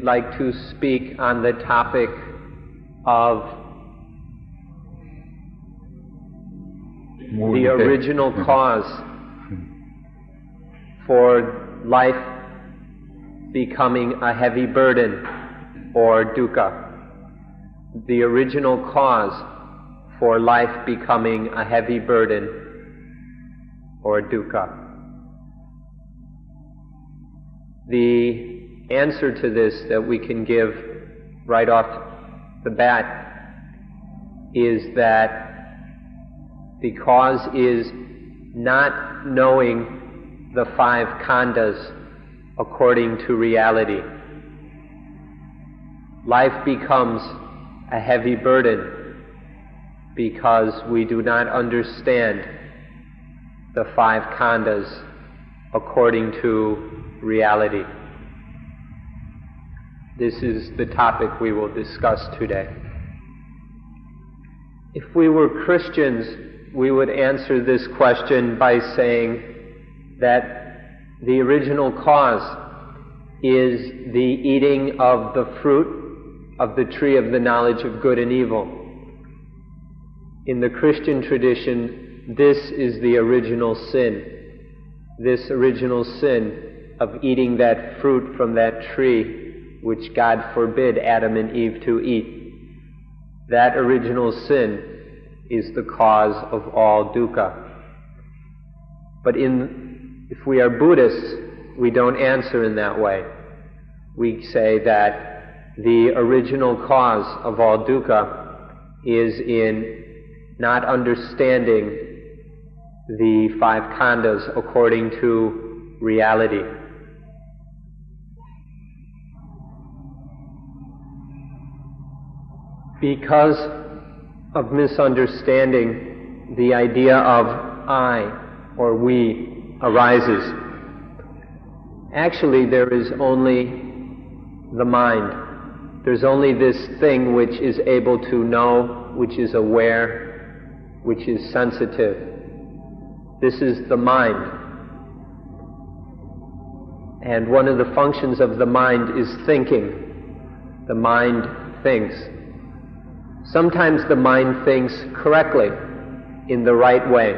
like to speak on the topic of the original cause for life becoming a heavy burden, or dukkha. The original cause for life becoming a heavy burden, or dukkha. The answer to this that we can give right off the bat is that the cause is not knowing the five khandhas according to reality. Life becomes a heavy burden because we do not understand the five khandhas according to reality. This is the topic we will discuss today. If we were Christians, we would answer this question by saying that the original cause is the eating of the fruit of the tree of the knowledge of good and evil. In the Christian tradition, this is the original sin. This original sin of eating that fruit from that tree which God forbid Adam and Eve to eat. That original sin is the cause of all dukkha. But if we are Buddhists, we don't answer in that way. We say that the original cause of all dukkha is in not understanding the five khandhas according to reality. Because of misunderstanding, the idea of I or we arises. Actually, there is only the mind. There's only this thing which is able to know, which is aware, which is sensitive. This is the mind. And one of the functions of the mind is thinking. The mind thinks. Sometimes the mind thinks correctly, in the right way,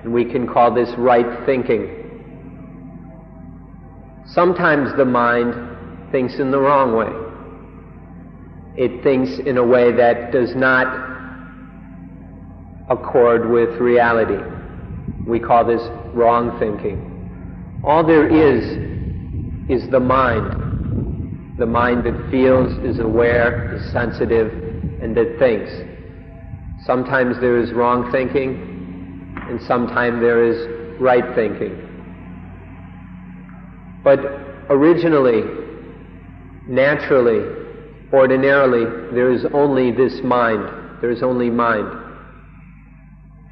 and we can call this right thinking. Sometimes the mind thinks in the wrong way. It thinks in a way that does not accord with reality. We call this wrong thinking. All there is the mind. The mind that feels, is aware, is sensitive, and that thinks. Sometimes there is wrong thinking, and sometimes there is right thinking. But originally, naturally, ordinarily, there is only this mind. There is only mind.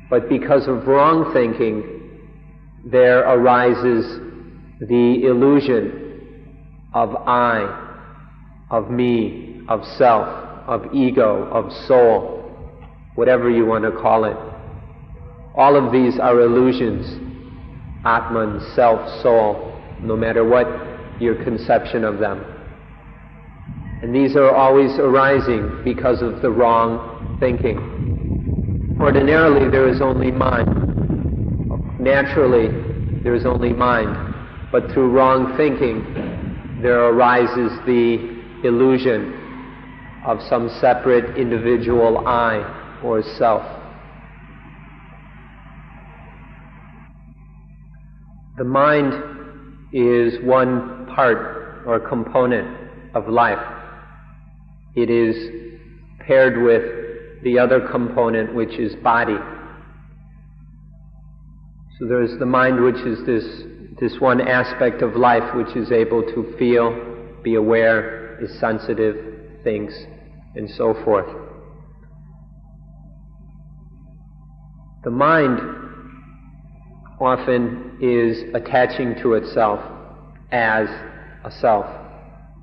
But because of wrong thinking, there arises the illusion of I, of me, of self, of ego, of soul, whatever you want to call it. All of these are illusions, Atman, self, soul, no matter what your conception of them. And these are always arising because of the wrong thinking. Ordinarily, there is only mind. Naturally, there is only mind. But through wrong thinking, there arises the illusion of some separate individual I or self. The mind is one part or component of life. It is paired with the other component, which is body. So there is the mind, which is this one aspect of life which is able to feel, be aware, is sensitive, thinks, and so forth. The mind often is attaching to itself as a self.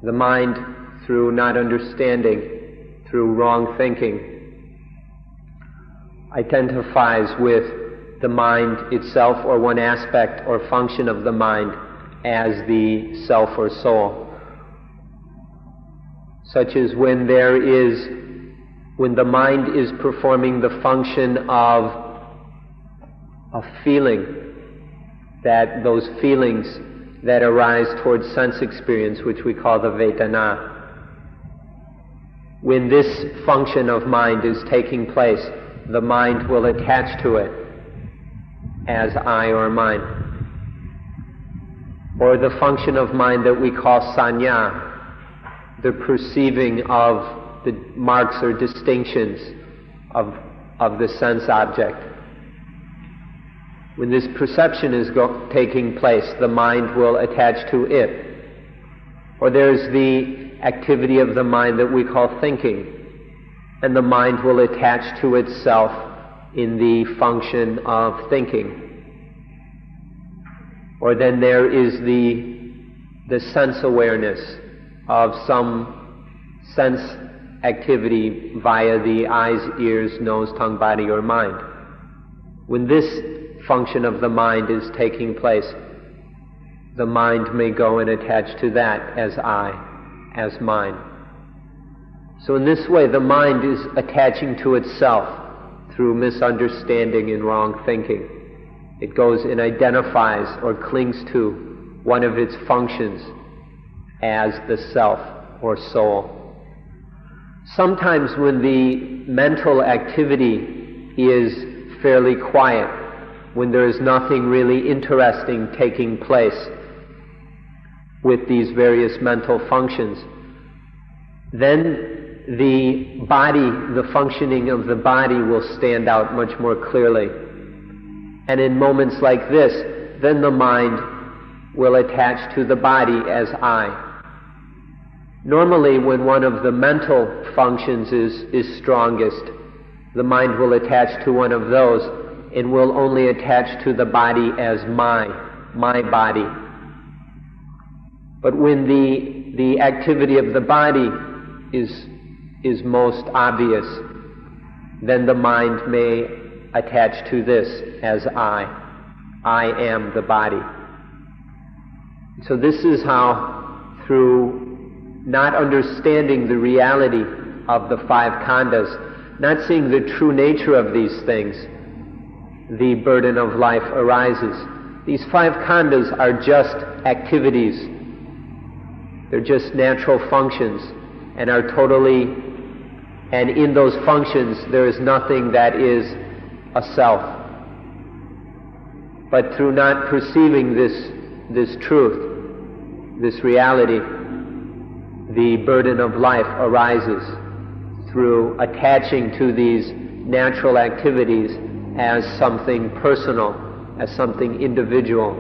The mind, through not understanding, through wrong thinking, identifies with the mind itself or one aspect or function of the mind as the self or soul. such as when the mind is performing the function of feeling, that those feelings that arise towards sense experience, which we call the Vedana. When this function of mind is taking place, the mind will attach to it as I or mine. Or the function of mind that we call sanya, the perceiving of the marks or distinctions of the sense object. When this perception is taking place, the mind will attach to it. Or there's the activity of the mind that we call thinking, and the mind will attach to itself in the function of thinking. Or then there is the sense awareness of some sense activity via the eyes, ears, nose, tongue, body, or mind. When this function of the mind is taking place, the mind may go and attach to that as I, as mine. So in this way, the mind is attaching to itself through misunderstanding and wrong thinking. It goes and identifies or clings to one of its functions as the self or soul. Sometimes when the mental activity is fairly quiet, when there is nothing really interesting taking place with these various mental functions, then the body, the functioning of the body will stand out much more clearly. And in moments like this, then the mind will attach to the body as I. Normally, when one of the mental functions is strongest, the mind will attach to one of those and will only attach to the body as my body. But when the activity of the body is most obvious, then the mind may attach to this as I am the body. So this is how, through not understanding the reality of the five khandhas, not seeing the true nature of these things, the burden of life arises. These five khandhas are just activities. They're just natural functions and are totally, and in those functions there is nothing that is a self. But through not perceiving this truth, this reality, the burden of life arises through attaching to these natural activities as something personal, as something individual,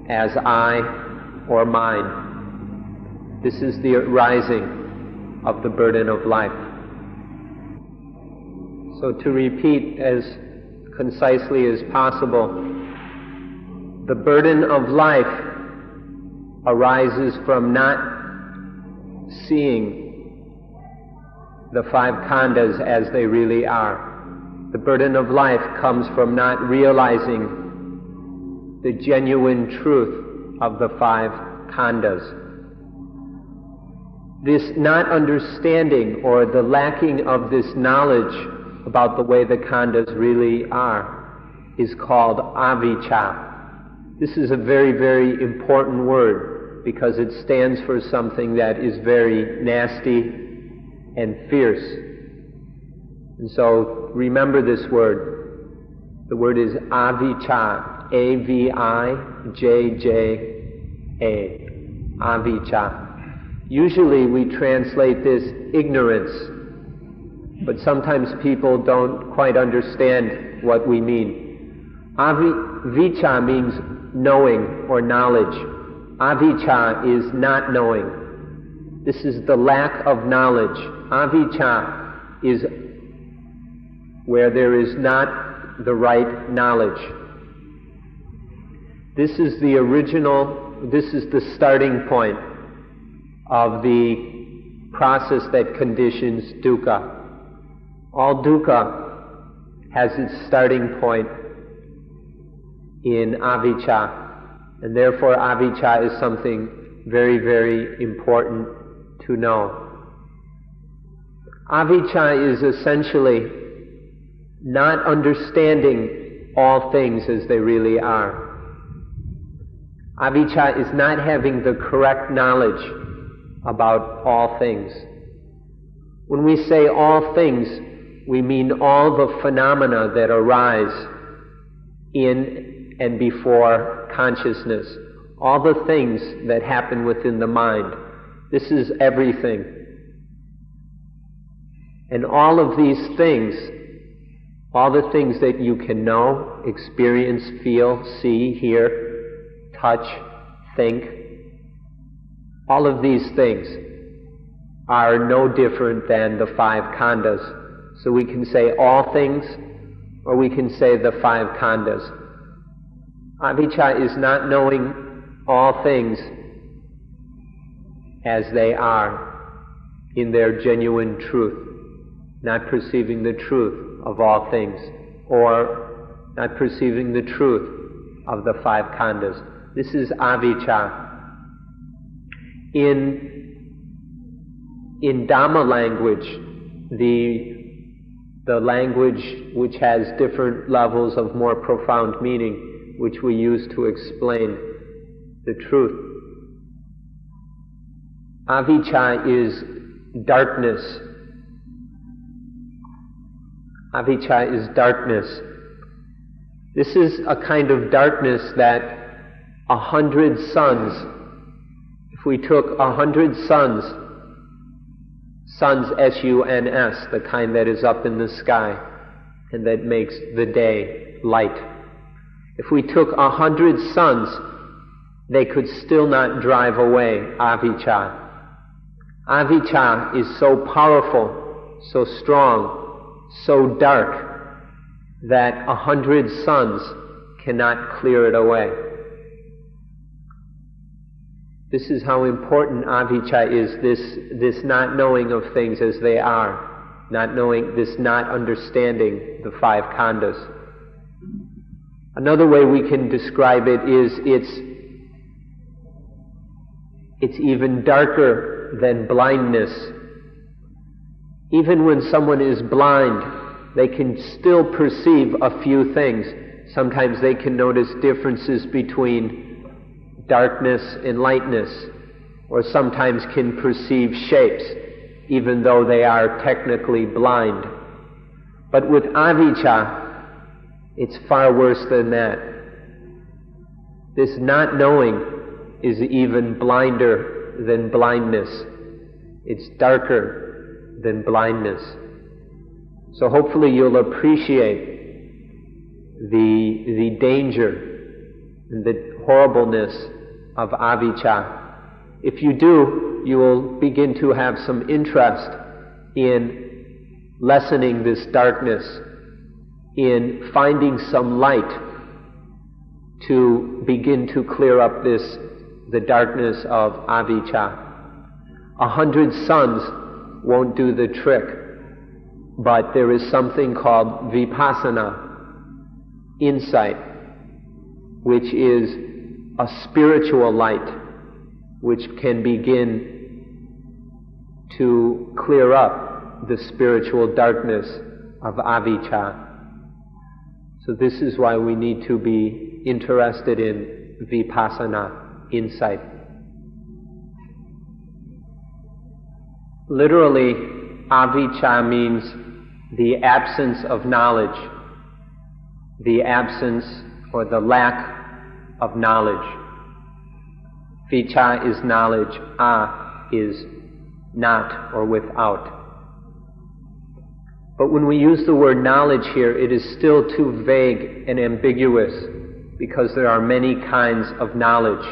as I or mine. This is the arising of the burden of life. So to repeat as concisely as possible, the burden of life arises from not seeing the five khandhas as they really are. The burden of life comes from not realizing the genuine truth of the five khandhas. This not understanding, or the lacking of this knowledge about the way the khandhas really are, is called avijja. This is a very, very important word because it stands for something that is very nasty and fierce. And so remember this word. The word is avijja, A-V-I-J-J-A, avijja. Usually we translate this ignorance, but sometimes people don't quite understand what we mean. Avijja means knowing or knowledge. Avijja is not knowing. This is the lack of knowledge. Avijja is where there is not the right knowledge. This is the starting point of the process that conditions dukkha. All dukkha has its starting point in avijja, and therefore avijja is something very, very important to know. Avijja is essentially not understanding all things as they really are. Avijja is not having the correct knowledge about all things. When we say all things, we mean all the phenomena that arise in and before consciousness, all the things that happen within the mind. This is everything. And all of these things, all the things that you can know, experience, feel, see, hear, touch, think, all of these things are no different than the five khandhas. So we can say all things, or we can say the five khandhas. Avijja is not knowing all things as they are in their genuine truth, not perceiving the truth of all things, or not perceiving the truth of the five khandhas. This is avijja. In Dhamma language, the language which has different levels of more profound meaning, which we use to explain the truth. Avijja is darkness. Avijja is darkness. This is a kind of darkness that 100 suns, if we took 100 suns, S-U-N-S, the kind that is up in the sky and that makes the day light. If we took 100 suns, they could still not drive away avijja. Avijja is so powerful, so strong, so dark, that 100 suns cannot clear it away. This is how important avijja is, this not knowing of things as they are, not knowing, this not understanding the five khandhas. Another way we can describe it is it's even darker than blindness. Even when someone is blind, they can still perceive a few things. Sometimes they can notice differences between darkness and lightness, or sometimes can perceive shapes, even though they are technically blind. But with avijja, it's far worse than that. This not knowing is even blinder than blindness. It's darker than blindness. So hopefully you'll appreciate the danger and the horribleness of avijja. If you do, you will begin to have some interest in lessening this darkness, in finding some light to begin to clear up the darkness of avijja. 100 suns won't do the trick, but there is something called vipassana, insight, which is a spiritual light which can begin to clear up the spiritual darkness of avijja. So this is why we need to be interested in vipassana, insight. Literally, avijja means the absence of knowledge, the absence or the lack of knowledge. Vicha is knowledge, a is not or without. But when we use the word knowledge here, it is still too vague and ambiguous because there are many kinds of knowledge.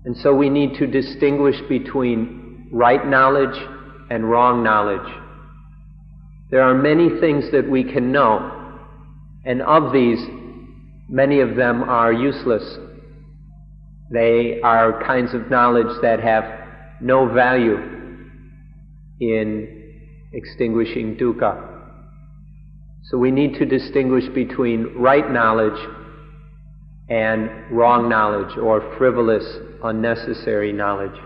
And so we need to distinguish between right knowledge and wrong knowledge. There are many things that we can know, and of these, many of them are useless. They are kinds of knowledge that have no value in extinguishing dukkha. So we need to distinguish between right knowledge and wrong knowledge, or frivolous, unnecessary knowledge.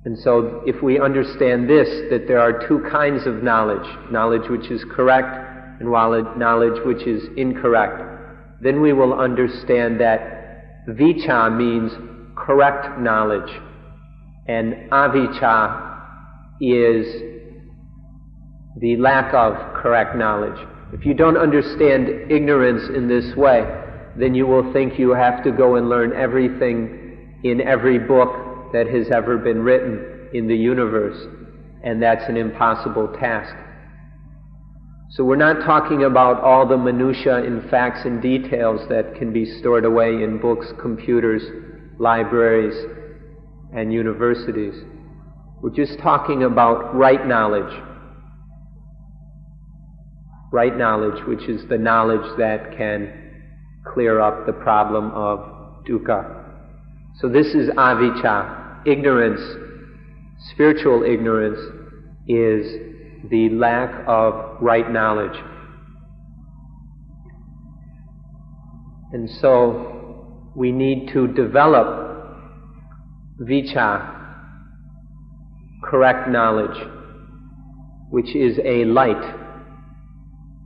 And so if we understand this, that there are two kinds of knowledge, knowledge which is correct and knowledge which is incorrect, then we will understand that vicca means correct knowledge, and avicca is the lack of correct knowledge. If you don't understand ignorance in this way, then you will think you have to go and learn everything in every book that has ever been written in the universe, and that's an impossible task. So we're not talking about all the minutiae and facts and details that can be stored away in books, computers, libraries, and universities. We're just talking about right knowledge. Right knowledge, which is the knowledge that can clear up the problem of dukkha. So this is avicca. Ignorance, spiritual ignorance, is the lack of right knowledge. And so we need to develop vicca, correct knowledge, which is a light.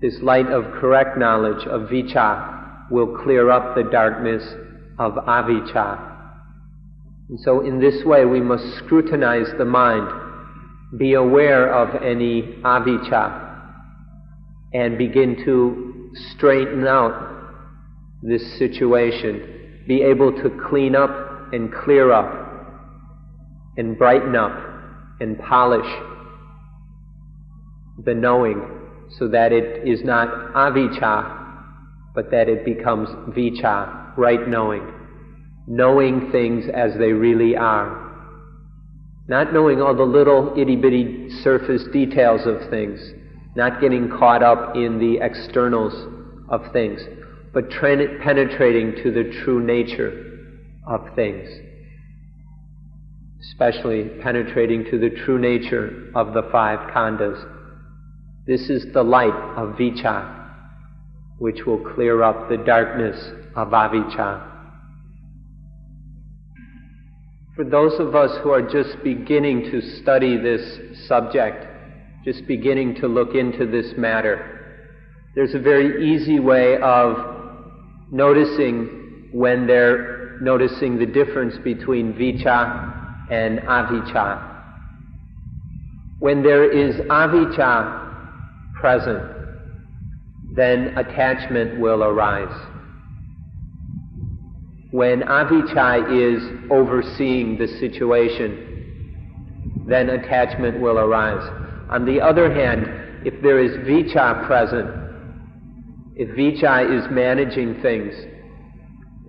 This light of correct knowledge of vicca will clear up the darkness of avicca. And so in this way we must scrutinize the mind, be aware of any avicca, and begin to straighten out this situation, be able to clean up and clear up and brighten up and polish the knowing, so that it is not avicca, but that it becomes vicca, right knowing. Knowing things as they really are. Not knowing all the little itty-bitty surface details of things, not getting caught up in the externals of things, but penetrating to the true nature of things. Especially penetrating to the true nature of the five khandhas. This is the light of vicca, which will clear up the darkness of avicca. For those of us who are just beginning to study this subject, just beginning to look into this matter, there's a very easy way of noticing when they're noticing the difference between vicca and avicca. When there is avicca present, then attachment will arise. When avicca is overseeing the situation, then attachment will arise. On the other hand, if there is vicca present, if vicca is managing things,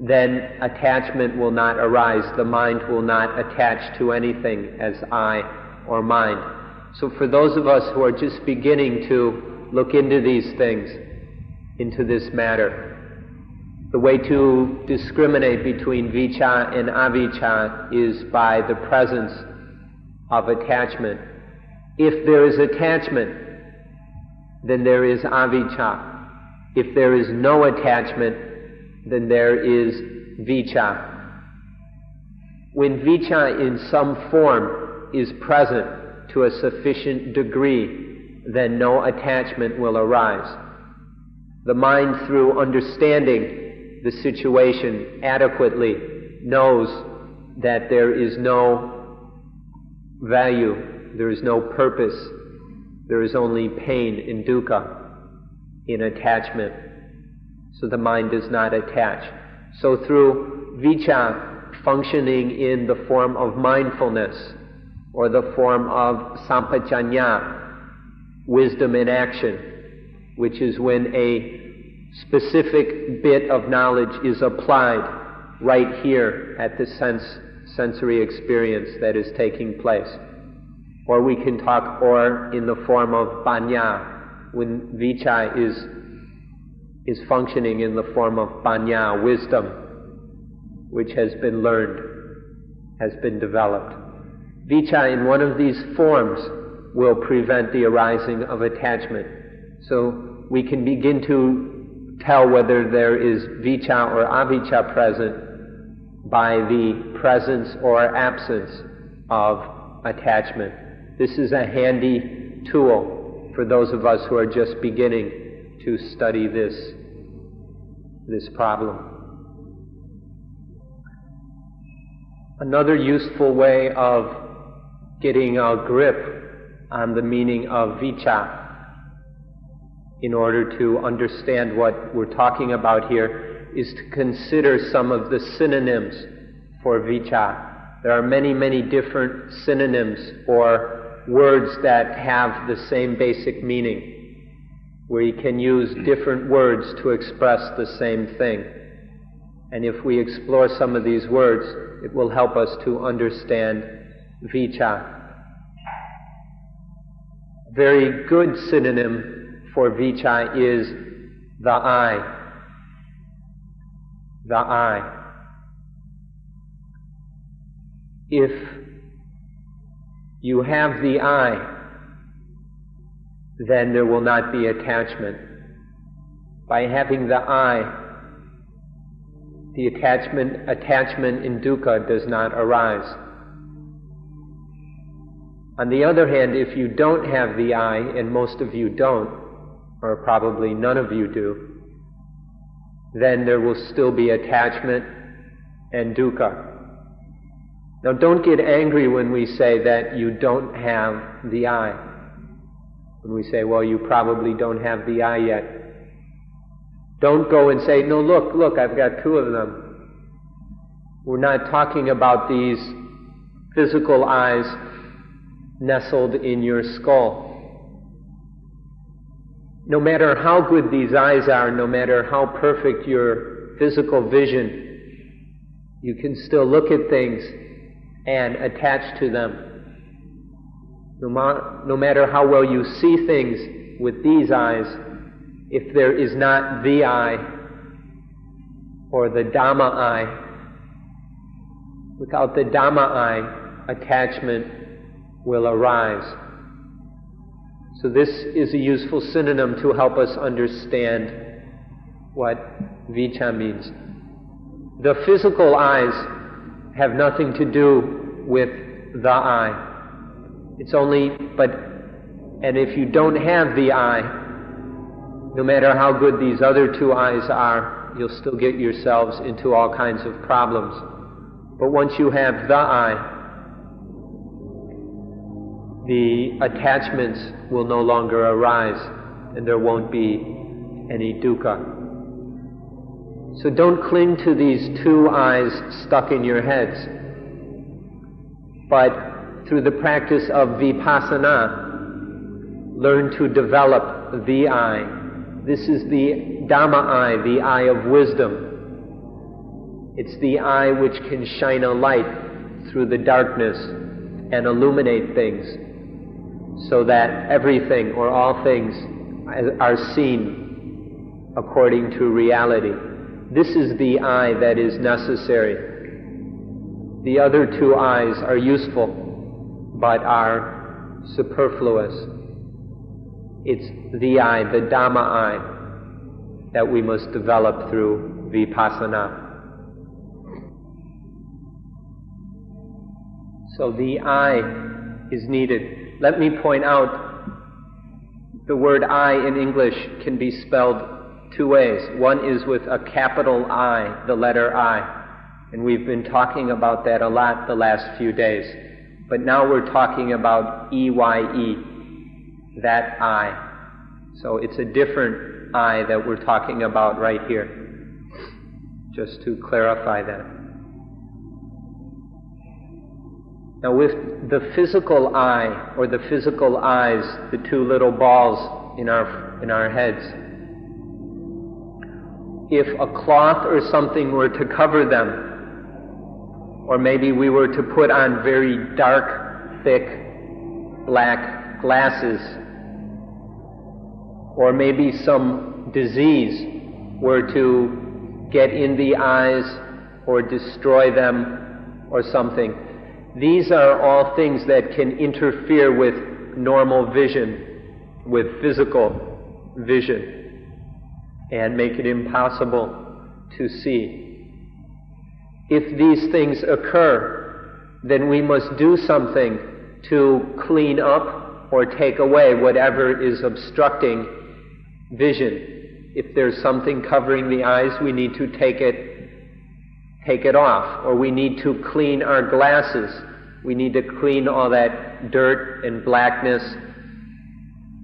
then attachment will not arise. The mind will not attach to anything as I or mine. So for those of us who are just beginning to look into these things, into this matter, the way to discriminate between vicca and avicca is by the presence of attachment. If there is attachment, then there is avicca. If there is no attachment, then there is vicca. When vicca in some form is present to a sufficient degree, then no attachment will arise. The mind, through understanding the situation adequately, knows that there is no value, there is no purpose, there is only pain and dukkha in attachment. So the mind does not attach. So through vicca functioning in the form of mindfulness, or the form of sampajanya, wisdom in action, which is when a specific bit of knowledge is applied right here at the sensory experience that is taking place. Or we can talk or in the form of panya, when vicca is functioning in the form of panya, wisdom, which has been learned, has been developed. Vicca in one of these forms will prevent the arising of attachment. So we can begin to tell whether there is vicca or avicca present by the presence or absence of attachment. This is a handy tool for those of us who are just beginning to study this problem. Another useful way of getting a grip on the meaning of vicca, in order to understand what we're talking about here, is to consider some of the synonyms for vicca. There are many, many different synonyms or words that have the same basic meaning, where you can use different words to express the same thing. And if we explore some of these words, it will help us to understand vicca. A very good synonym for vicca is the I. The I. If you have the I, then there will not be attachment. By having the I, the attachment in dukkha does not arise. On the other hand, if you don't have the I, and most of you don't, or probably none of you do, then there will still be attachment and dukkha. Now, don't get angry when we say that you don't have the I. When we say, well, you probably don't have the I yet. Don't go and say, no, look, I've got two of them. We're not talking about these physical eyes nestled in your skull. No matter how good these eyes are, no matter how perfect your physical vision, you can still look at things and attach to them. No matter how well you see things with these eyes, if there is not the I, or the Dhamma I, without the Dhamma I, attachment will arise. So this is a useful synonym to help us understand what vicca means. The physical eyes have nothing to do with the I. It's only, and if you don't have the I, no matter how good these other two eyes are, you'll still get yourselves into all kinds of problems. But once you have the I, the attachments will no longer arise, and there won't be any dukkha. So don't cling to these two eyes stuck in your heads, but through the practice of vipassana, learn to develop the I. This is the Dhamma I, the eye of wisdom. It's the eye which can shine a light through the darkness and illuminate things, so that everything or all things are seen according to reality. This is the eye that is necessary. The other two eyes are useful, but are superfluous. It's the eye, the Dhamma eye, that we must develop through vipassana. So the I is needed. Let me point out, the word I in English can be spelled two ways. One is with a capital I, the letter I. And we've been talking about that a lot the last few days. But now we're talking about E-Y-E, that I. So it's a different I that we're talking about right here. Just to clarify that. Now with the physical eye, or the physical eyes, the two little balls in our heads, if a cloth or something were to cover them, or maybe we were to put on very dark, thick, black glasses, or maybe some disease were to get in the eyes or destroy them or something. These are all things that can interfere with normal vision, with physical vision, and make it impossible to see. If these things occur, then we must do something to clean up or take away whatever is obstructing vision. If there's something covering the eyes, we need to take it off, or we need to clean our glasses. We need to clean all that dirt and blackness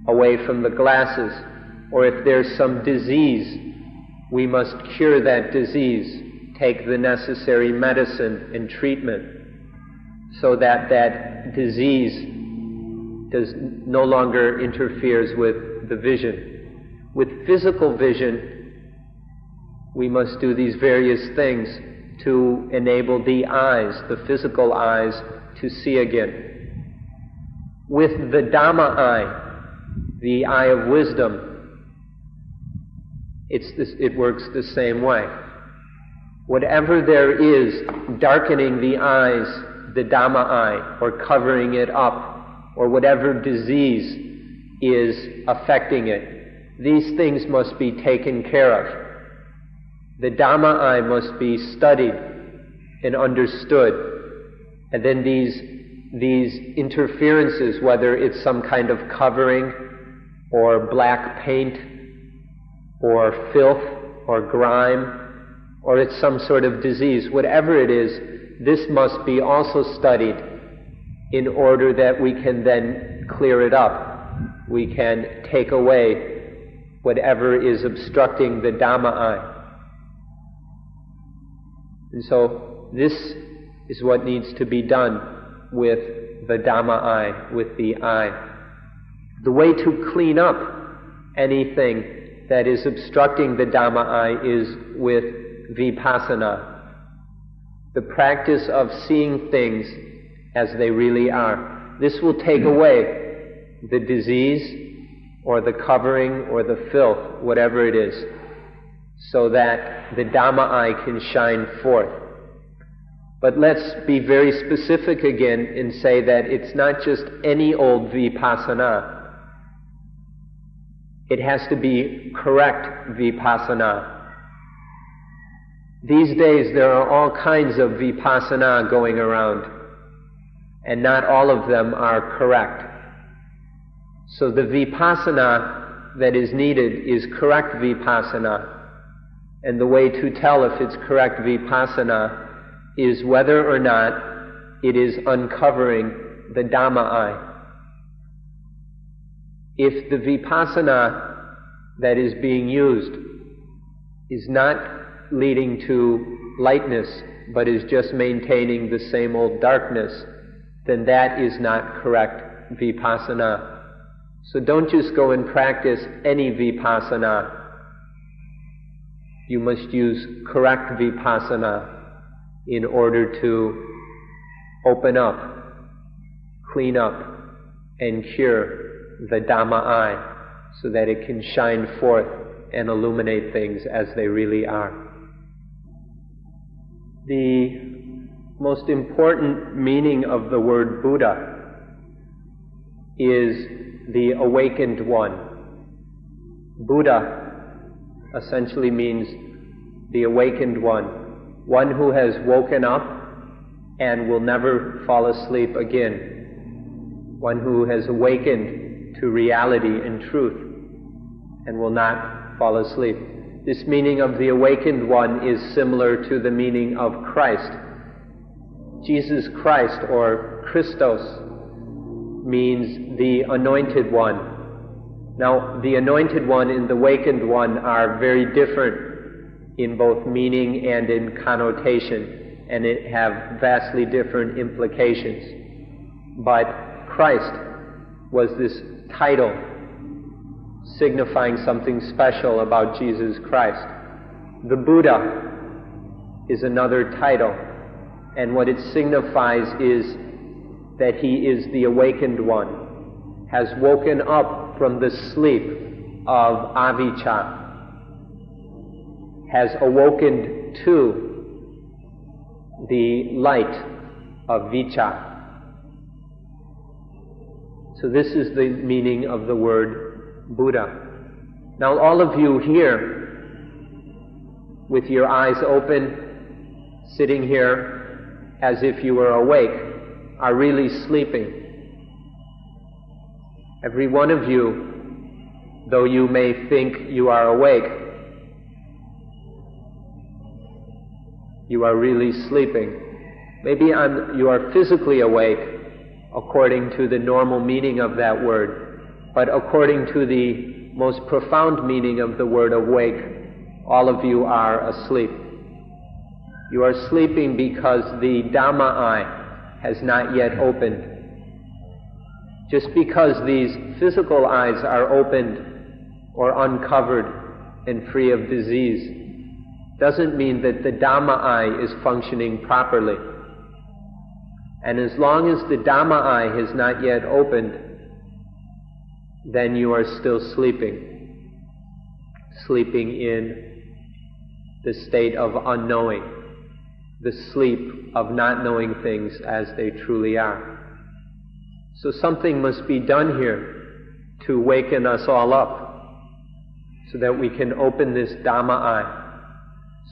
away from the glasses. Or if there's some disease, we must cure that disease, take the necessary medicine and treatment so that that disease no longer interferes with the vision. With physical vision, we must do these various things to enable the eyes, the physical eyes, to see again. With the Dhamma eye, the eye of wisdom, it works the same way. Whatever there is darkening the eyes, the Dhamma eye, or covering it up, or whatever disease is affecting it, these things must be taken care of. The Dhamma eye must be studied and understood. And then these interferences, whether it's some kind of covering, or black paint, or filth, or grime, or it's some sort of disease, whatever it is, this must be also studied in order that we can then clear it up. We can take away whatever is obstructing the Dhamma eye. And so this is what needs to be done with the Dhamma eye, with the eye. The way to clean up anything that is obstructing the Dhamma eye is with vipassana, the practice of seeing things as they really are. This will take away the disease or the covering or the filth, whatever it is, so that the Dhamma eye can shine forth. But let's be very specific again and say that it's not just any old vipassana. It has to be correct vipassana. These days there are all kinds of vipassana going around, and not all of them are correct. So the vipassana that is needed is correct vipassana. And the way to tell if it's correct vipassana is whether or not it is uncovering the Dhamma eye. If the vipassana that is being used is not leading to lightness, but is just maintaining the same old darkness, then that is not correct vipassana. So don't just go and practice any vipassana. You must use correct vipassana in order to open up, clean up, and cure the Dhamma eye so that it can shine forth and illuminate things as they really are. The most important meaning of the word Buddha is the awakened one. Buddha essentially means the awakened one who has woken up and will never fall asleep again, one who has awakened to reality and truth and will not fall asleep. This meaning of the awakened one is similar to the meaning of Christ. Jesus Christ, or Christos, means the anointed one. Now, the anointed one and the awakened one are very different in both meaning and in connotation, and it have vastly different implications. But Christ was this title signifying something special about Jesus Christ. The Buddha is another title, and what it signifies is that he is the awakened one, has woken up from the sleep of avijja, has awoken to the light of vijja. So this is the meaning of the word Buddha. Now all of you here, with your eyes open, sitting here as if you were awake, are really sleeping. Every one of you, though you may think you are awake, you are really sleeping. Maybe you are physically awake according to the normal meaning of that word, but according to the most profound meaning of the word awake, all of you are asleep. You are sleeping because the Dhamma eye has not yet opened. Just because these physical eyes are opened or uncovered and free of disease doesn't mean that the Dhamma eye is functioning properly. And as long as the Dhamma eye has not yet opened, then you are still sleeping. Sleeping in the state of unknowing, the sleep of not knowing things as they truly are. So something must be done here to waken us all up, so that we can open this Dhamma eye,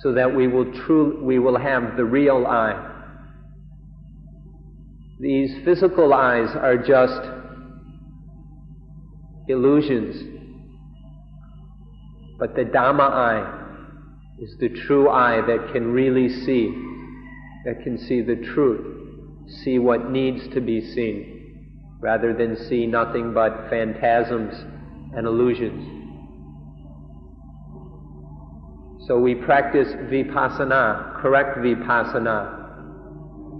so that we will have the real eye. These physical eyes are just illusions, but the Dhamma eye is the true eye that can really see, that can see the truth, see what needs to be seen, rather than see nothing but phantasms and illusions. So we practice vipassana, correct vipassana,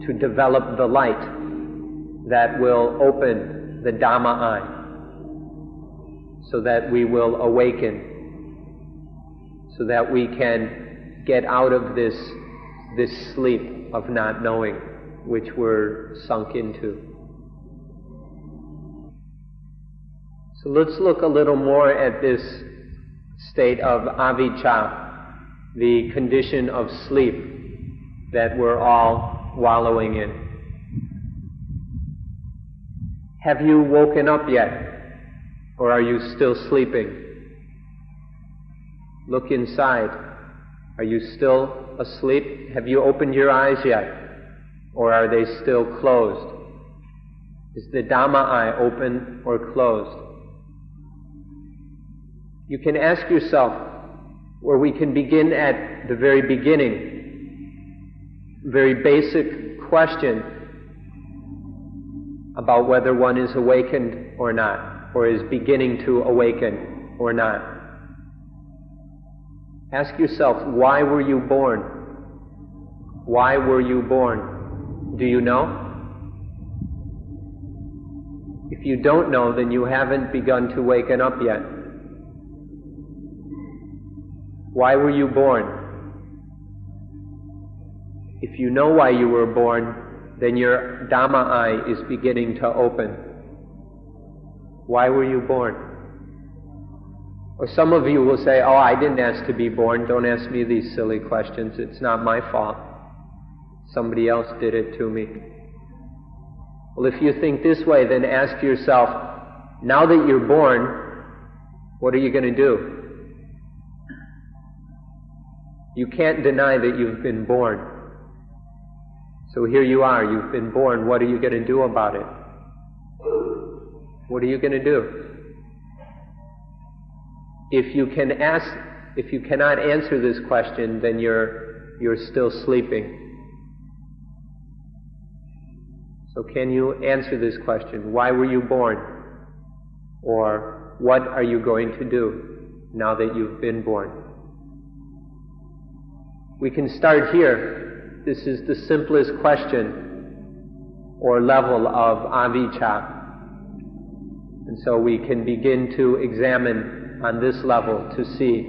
to develop the light that will open the Dhamma eye, so that we will awaken, so that we can get out of this sleep of not knowing which we're sunk into. So let's look a little more at this state of avijja, the condition of sleep that we're all wallowing in. Have you woken up yet? Or are you still sleeping? Look inside. Are you still asleep? Have you opened your eyes yet? Or are they still closed? Is the Dhamma eye open or closed? You can ask yourself, or we can begin at the very beginning, very basic question about whether one is awakened or not, or is beginning to awaken or not. Ask yourself, why were you born? Why were you born? Do you know? If you don't know, then you haven't begun to waken up yet. Why were you born? If you know why you were born, then your Dhamma eye is beginning to open. Why were you born? Or some of you will say, oh, I didn't ask to be born. Don't ask me these silly questions. It's not my fault. Somebody else did it to me. Well, if you think this way, then ask yourself, now that you're born, what are you going to do? You can't deny that you've been born. So here you are, you've been born. What are you going to do about it? What are you going to do? If you cannot answer this question, then you're still sleeping. So can you answer this question? Why were you born? Or what are you going to do now that you've been born? We can start here. This is the simplest question or level of avijja. And so we can begin to examine on this level to see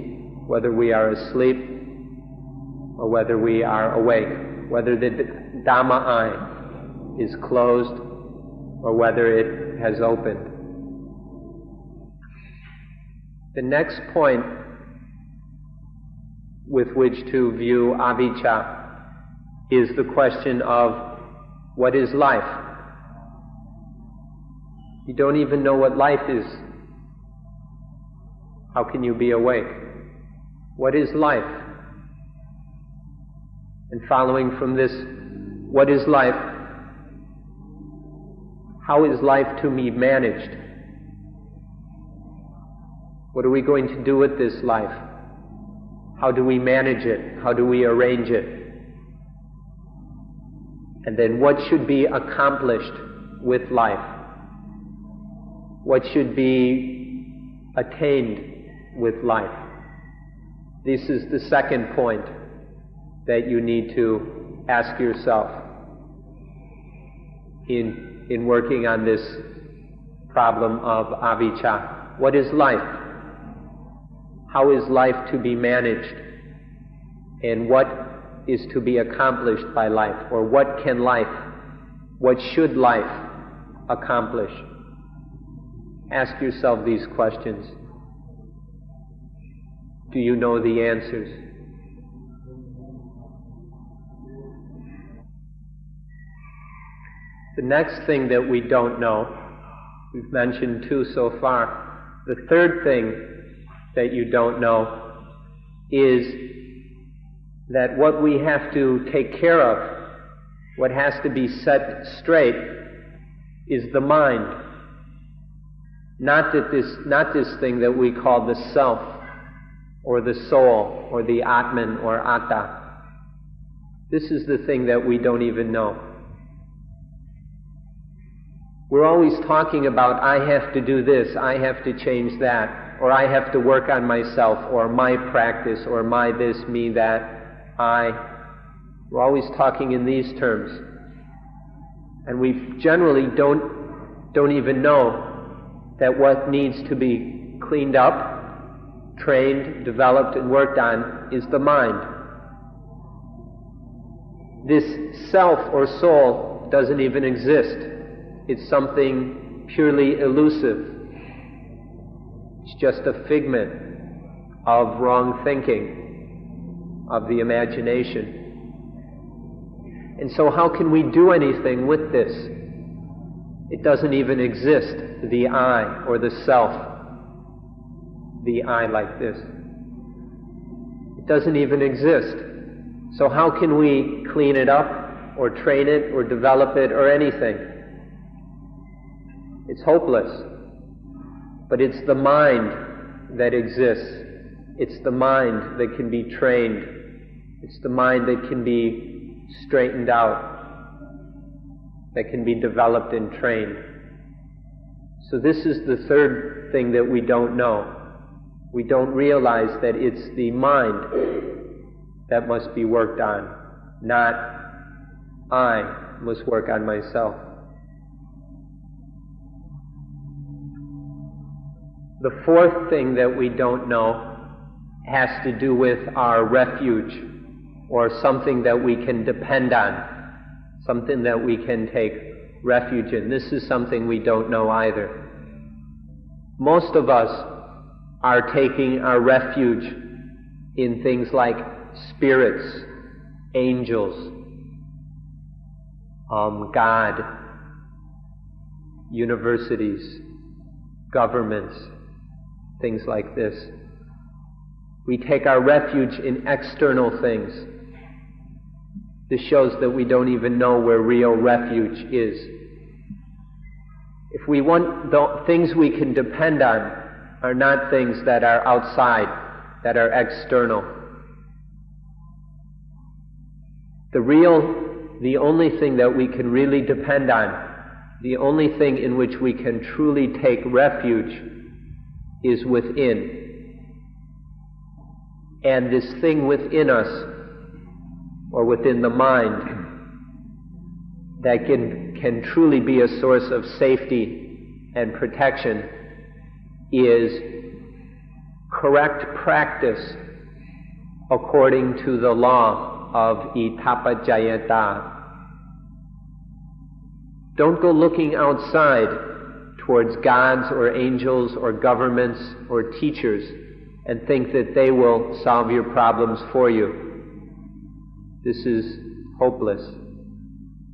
whether we are asleep or whether we are awake, whether the Dhamma eye is closed or whether it has opened. The next point with which to view avijja is the question of what is life? You don't even know what life is. How can you be awake? What is life? And following from this, what is life? How is life to be managed? What are we going to do with this life? How do we manage it? How do we arrange it? And then what should be accomplished with life? What should be attained with life? This is the second point that you need to ask yourself in working on this problem of avijja. What is life? How is life to be managed? And what is to be accomplished by life? Or what should life accomplish? Ask yourself these questions. Do you know the answers? The next thing that we don't know, we've mentioned two so far. The third thing that you don't know is that what we have to take care of, what has to be set straight, is the mind. Not this thing that we call the self, or the soul, or the Atman, or Atta. This is the thing that we don't even know. We're always talking about, I have to do this, I have to change that, or I have to work on myself, or my practice, or my this, me, that, We're always talking in these terms. And we generally don't even know that what needs to be cleaned up, trained, developed, and worked on is the mind. This self or soul doesn't even exist. It's something purely elusive. It's just a figment of wrong thinking, of the imagination. And so how can we do anything with this? It doesn't even exist, the I or the self, the I like this. It doesn't even exist. So how can we clean it up or train it or develop it or anything? It's hopeless. But it's the mind that exists. It's the mind that can be trained. It's the mind that can be straightened out, that can be developed and trained. So this is the third thing that we don't know. We don't realize that it's the mind that must be worked on, not I must work on myself. The fourth thing that we don't know has to do with our refuge, or something that we can depend on, something that we can take refuge in. This is something we don't know either. Most of us are taking our refuge in things like spirits, angels, God, universities, governments, things like this. We take our refuge in external things. This shows that we don't even know where real refuge is. If we want, the things we can depend on are not things that are outside, that are external. The only thing that we can really depend on, the only thing in which we can truly take refuge is within. And this thing within us, or within the mind, that can truly be a source of safety and protection is correct practice according to the law of itapajayata. Don't go looking outside towards gods or angels or governments or teachers and think that they will solve your problems for you. This is hopeless.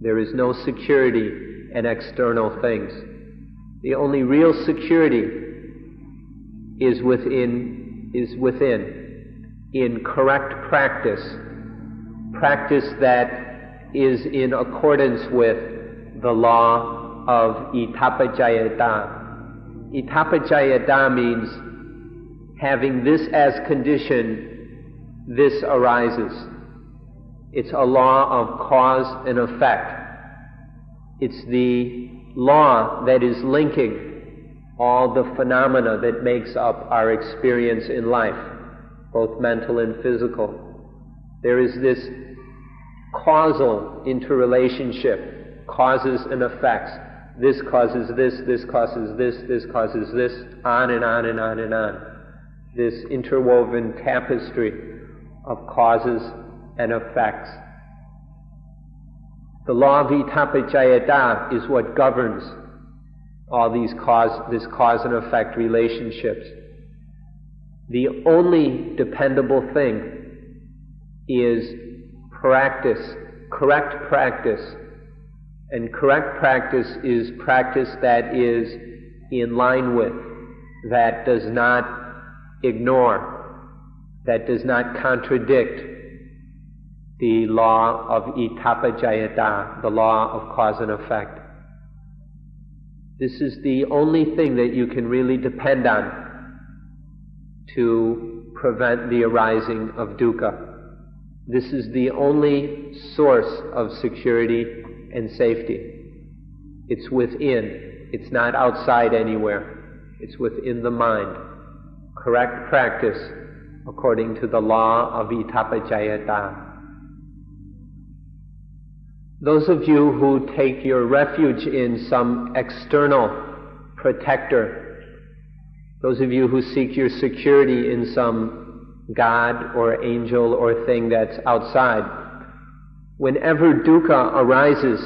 There is no security in external things. The only real security is within, in correct practice that is in accordance with the law of itapajayata. Itapajayata means having this as condition, this arises. It's a law of cause and effect. It's the law that is linking all the phenomena that makes up our experience in life, both mental and physical. There is this causal interrelationship, causes and effects. This causes this, this causes this causes this, on and on and on and on. This interwoven tapestry of causes and effects. The law of itapajayata is what governs all this cause and effect relationships. The only dependable thing is practice, correct practice. And correct practice is practice that is in line with, that does not ignore, that does not contradict the law of itapajayata, the law of cause and effect. This is the only thing that you can really depend on to prevent the arising of dukkha. This is the only source of security and safety. It's within. It's not outside anywhere. It's within the mind. Correct practice according to the law of itapajayata. Those of you who take your refuge in some external protector, those of you who seek your security in some god or angel or thing that's outside, whenever dukkha arises,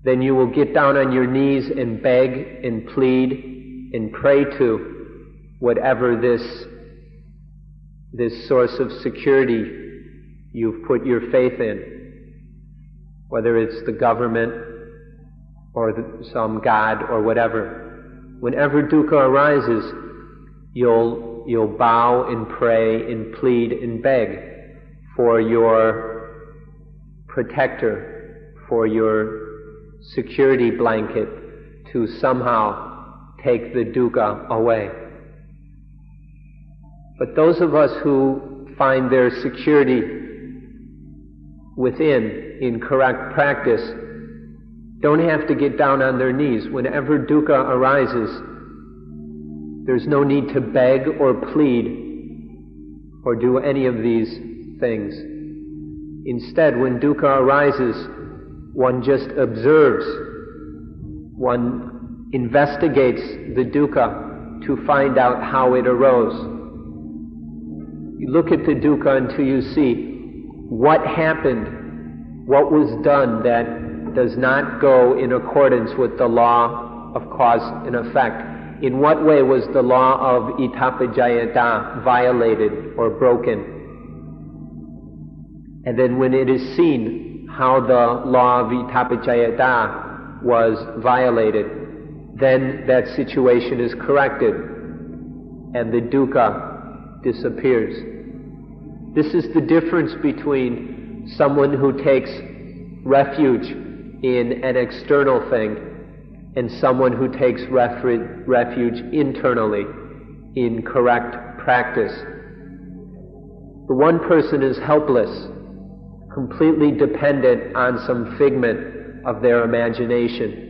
then you will get down on your knees and beg and plead and pray to whatever this source of security you've put your faith in. Whether it's the government or some god or whatever. Whenever dukkha arises, you'll bow and pray and plead and beg for your protector, for your security blanket to somehow take the dukkha away. But those of us who find their security within, in correct practice, don't have to get down on their knees. Whenever dukkha arises, there's no need to beg or plead or do any of these things. Instead, when dukkha arises, one just observes, one investigates the dukkha to find out how it arose. You look at the dukkha until you see what happened, what was done that does not go in accordance with the law of cause and effect. In what way was the law of itapajayata violated or broken? And then when it is seen how the law of itapajayata was violated, then that situation is corrected and the dukkha disappears. This is the difference between someone who takes refuge in an external thing and someone who takes refuge internally in correct practice. The one person is helpless, completely dependent on some figment of their imagination.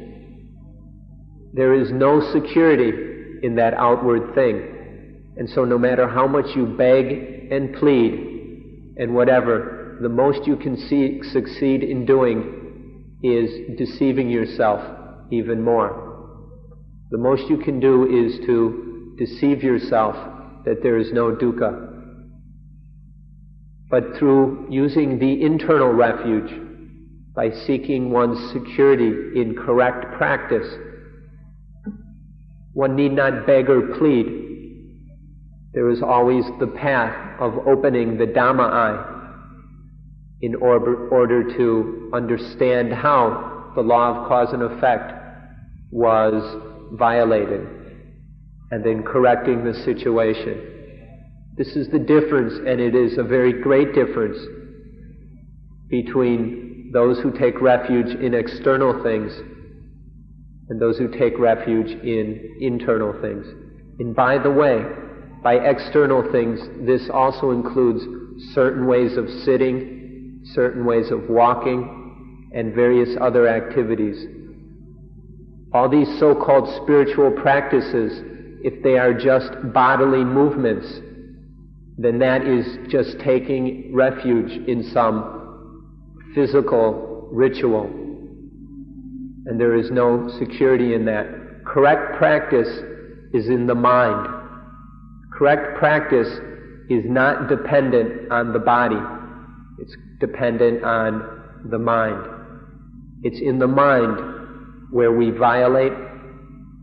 There is no security in that outward thing. And so no matter how much you beg and plead and whatever, the most you can succeed in doing is deceiving yourself even more. The most you can do is to deceive yourself that there is no dukkha. But through using the internal refuge, by seeking one's security in correct practice, one need not beg or plead. There is always the path of opening the Dhamma eye in order to understand how the law of cause and effect was violated, and then correcting the situation. This is the difference, and it is a very great difference between those who take refuge in external things and those who take refuge in internal things. And by the way, by external things, this also includes certain ways of sitting, certain ways of walking, and various other activities. All these so-called spiritual practices, if they are just bodily movements, then that is just taking refuge in some physical ritual. And there is no security in that. Correct practice is in the mind. Correct practice is not dependent on the body. It's dependent on the mind. It's in the mind where we violate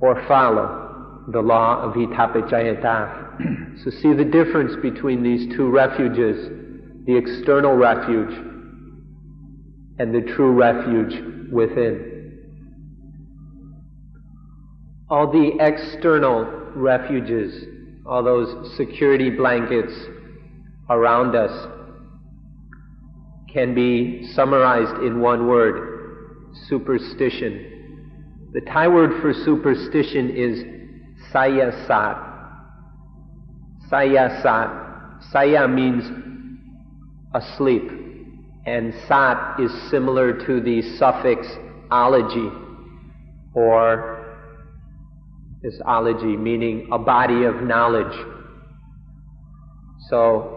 or follow the law of itapajayata. So see the difference between these two refuges, the external refuge and the true refuge within. All the external refuges, all those security blankets around us, can be summarized in one word: superstition. The Thai word for superstition is sayasat. Sayasat. Saya means asleep, and sat is similar to the suffix ology, or this ology meaning a body of knowledge. So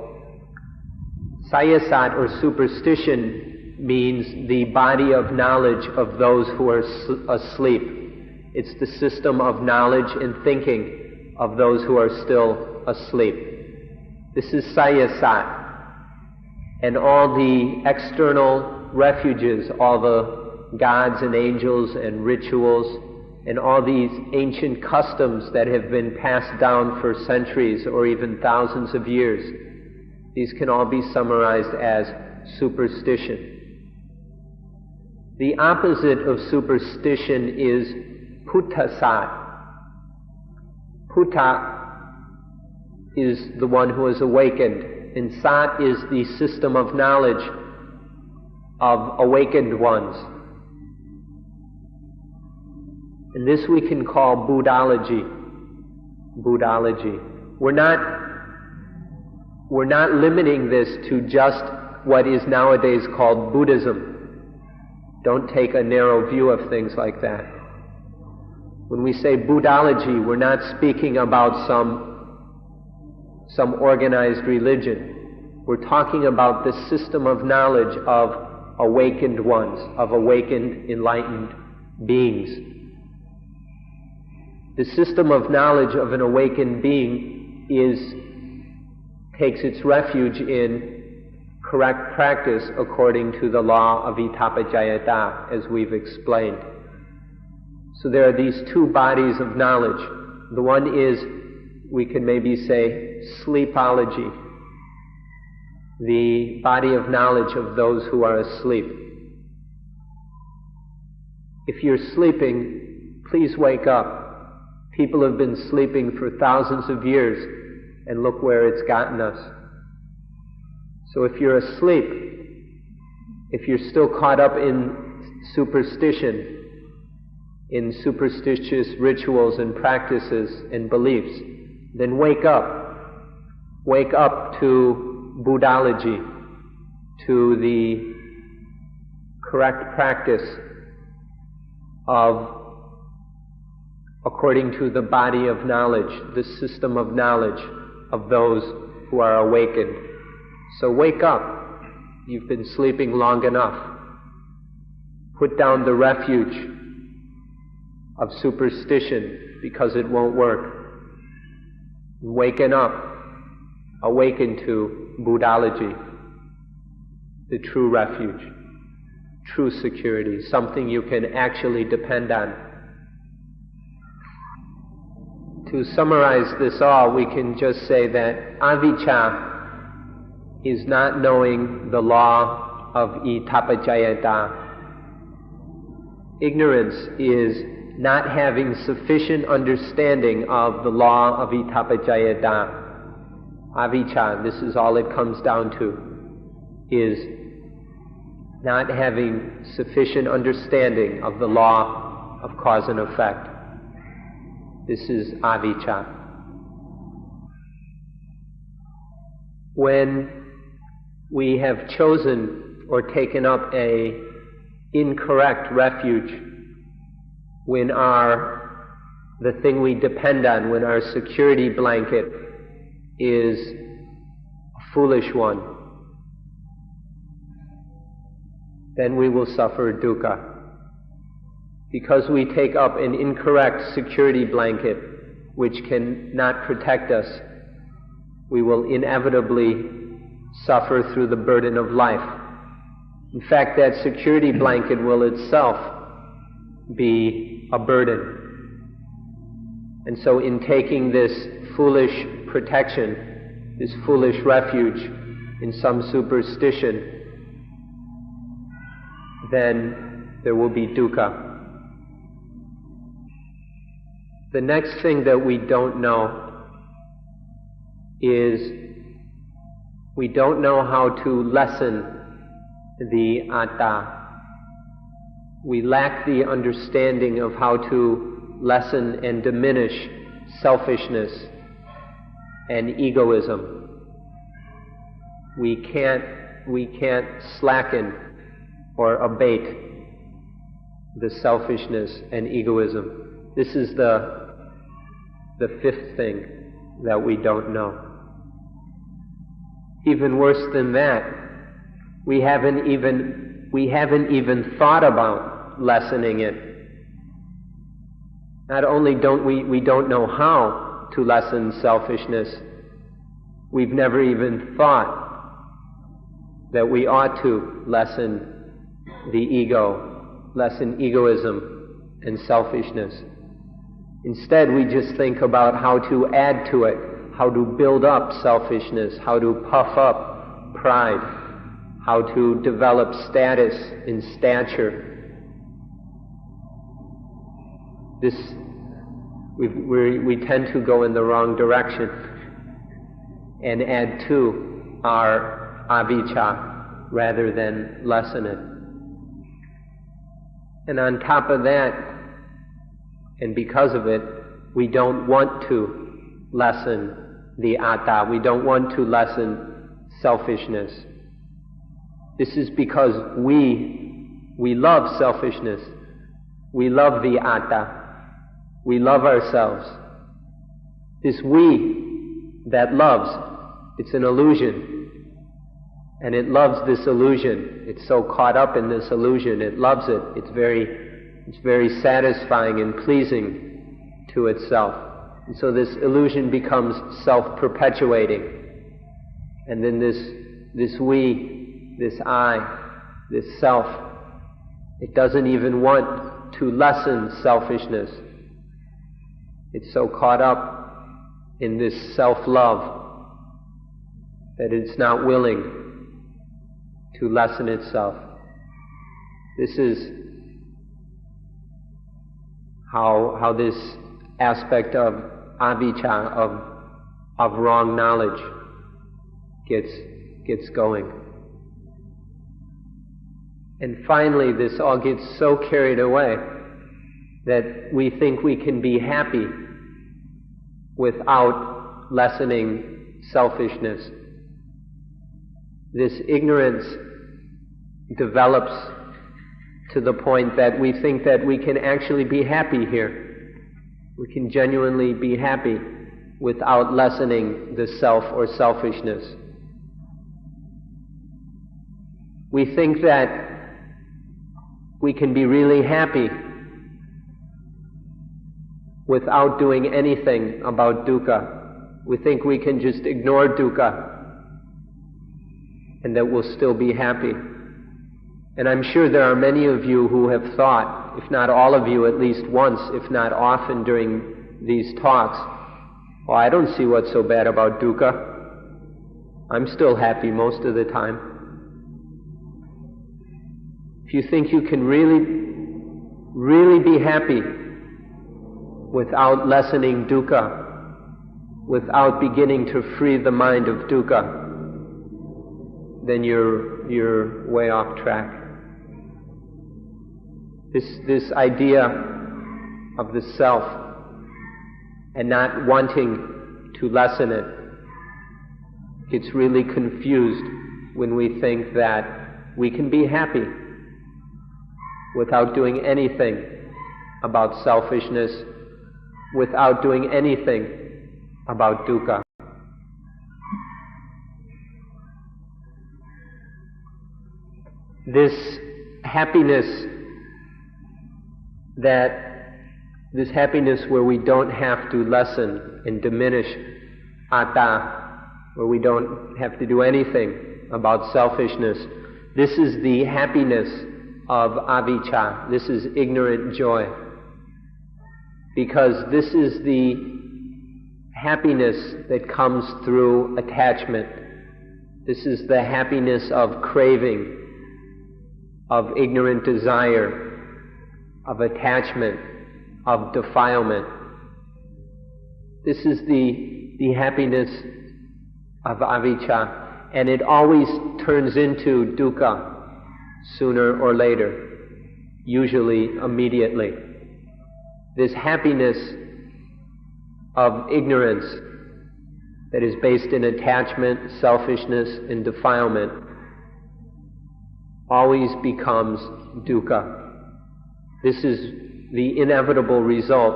sayasat or superstition means the body of knowledge of those who are asleep. It's the system of knowledge and thinking of those who are still asleep. This is sayasat. And all the external refuges, all the gods and angels and rituals, and all these ancient customs that have been passed down for centuries or even thousands of years, these can all be summarized as superstition. The opposite of superstition is puttasat. Putta is the one who is awakened, and sat is the system of knowledge of awakened ones. And this we can call Buddhology. Buddhology. We're not limiting this to just what is nowadays called Buddhism. Don't take a narrow view of things like that. When we say Buddhology, we're not speaking about some organized religion. We're talking about the system of knowledge of awakened ones, of awakened, enlightened beings. The system of knowledge of an awakened being takes its refuge in correct practice according to the law of itapajayata, as we've explained. So there are these two bodies of knowledge. The one is, we can maybe say, sleepology, the body of knowledge of those who are asleep. If you're sleeping, please wake up. People have been sleeping for thousands of years, and look where it's gotten us. So if you're asleep, if you're still caught up in superstition, in superstitious rituals and practices and beliefs, then wake up. Wake up to Buddhology, to the correct practice of, according to the body of knowledge, the system of knowledge of those who are awakened. So wake up. You've been sleeping long enough. Put down the refuge of superstition because it won't work. Waken up. Awaken to Buddhology, the true refuge, true security, something you can actually depend on. To summarize this all, we can just say that avijja is not knowing the law of itapajayata. Ignorance is not having sufficient understanding of the law of itapajayata. Avijja, this is all it comes down to, is not having sufficient understanding of the law of cause and effect. This is avijja. When we have chosen or taken up a incorrect refuge, when the thing we depend on, when our security blanket is a foolish one, then we will suffer dukkha. Because we take up an incorrect security blanket which cannot protect us, we will inevitably suffer through the burden of life. In fact, that security blanket will itself be a burden. And so in taking this foolish protection, this foolish refuge in some superstition, then there will be dukkha. The next thing that we don't know is we don't know how to lessen the atta. We lack the understanding of how to lessen and diminish selfishness and egoism. We can't slacken or abate the selfishness and egoism. This is the fifth thing that we don't know. Even worse than that, we haven't even thought about lessening it. Not only don't we don't know how to lessen selfishness, we've never even thought that we ought to lessen the ego, lessen egoism and selfishness. Instead, we just think about how to add to it, how to build up selfishness, how to puff up pride, how to develop status and stature. We tend to go in the wrong direction and add to our avijja rather than lessen it. And on top of that, and because of it, we don't want to lessen the atta. We don't want to lessen selfishness. This is because we love selfishness. We love the atta. We love ourselves. This we that loves, it's an illusion. And it loves this illusion. It's so caught up in this illusion. It loves it. It's very satisfying and pleasing to itself. And so this illusion becomes self-perpetuating. And then this we, this I, this self, it doesn't even want to lessen selfishness. It's so caught up in this self-love that it's not willing to lessen itself. This is how this aspect of avijja, of wrong knowledge, gets going. And finally, this all gets so carried away that we think we can be happy without lessening selfishness. This ignorance develops to the point that we think that we can actually be happy here. We can genuinely be happy without lessening the self or selfishness. We think that we can be really happy without doing anything about dukkha. We think we can just ignore dukkha and that we'll still be happy. And I'm sure there are many of you who have thought, if not all of you at least once, if not often during these talks, well, I don't see what's so bad about dukkha. I'm still happy most of the time. If you think you can really be happy without lessening dukkha, without beginning to free the mind of dukkha, then you're way off track. This idea of the self and not wanting to lessen it gets really confused when we think that we can be happy without doing anything about selfishness, without doing anything about dukkha. This happiness where we don't have to lessen and diminish atta, where we don't have to do anything about selfishness, this is the happiness of avijja. This is ignorant joy. Because this is the happiness that comes through attachment. This is the happiness of craving, of ignorant desire, of attachment, of defilement. This is the happiness of avijja, and it always turns into dukkha sooner or later, usually immediately. This happiness of ignorance that is based in attachment, selfishness, and defilement always becomes dukkha. This is the inevitable result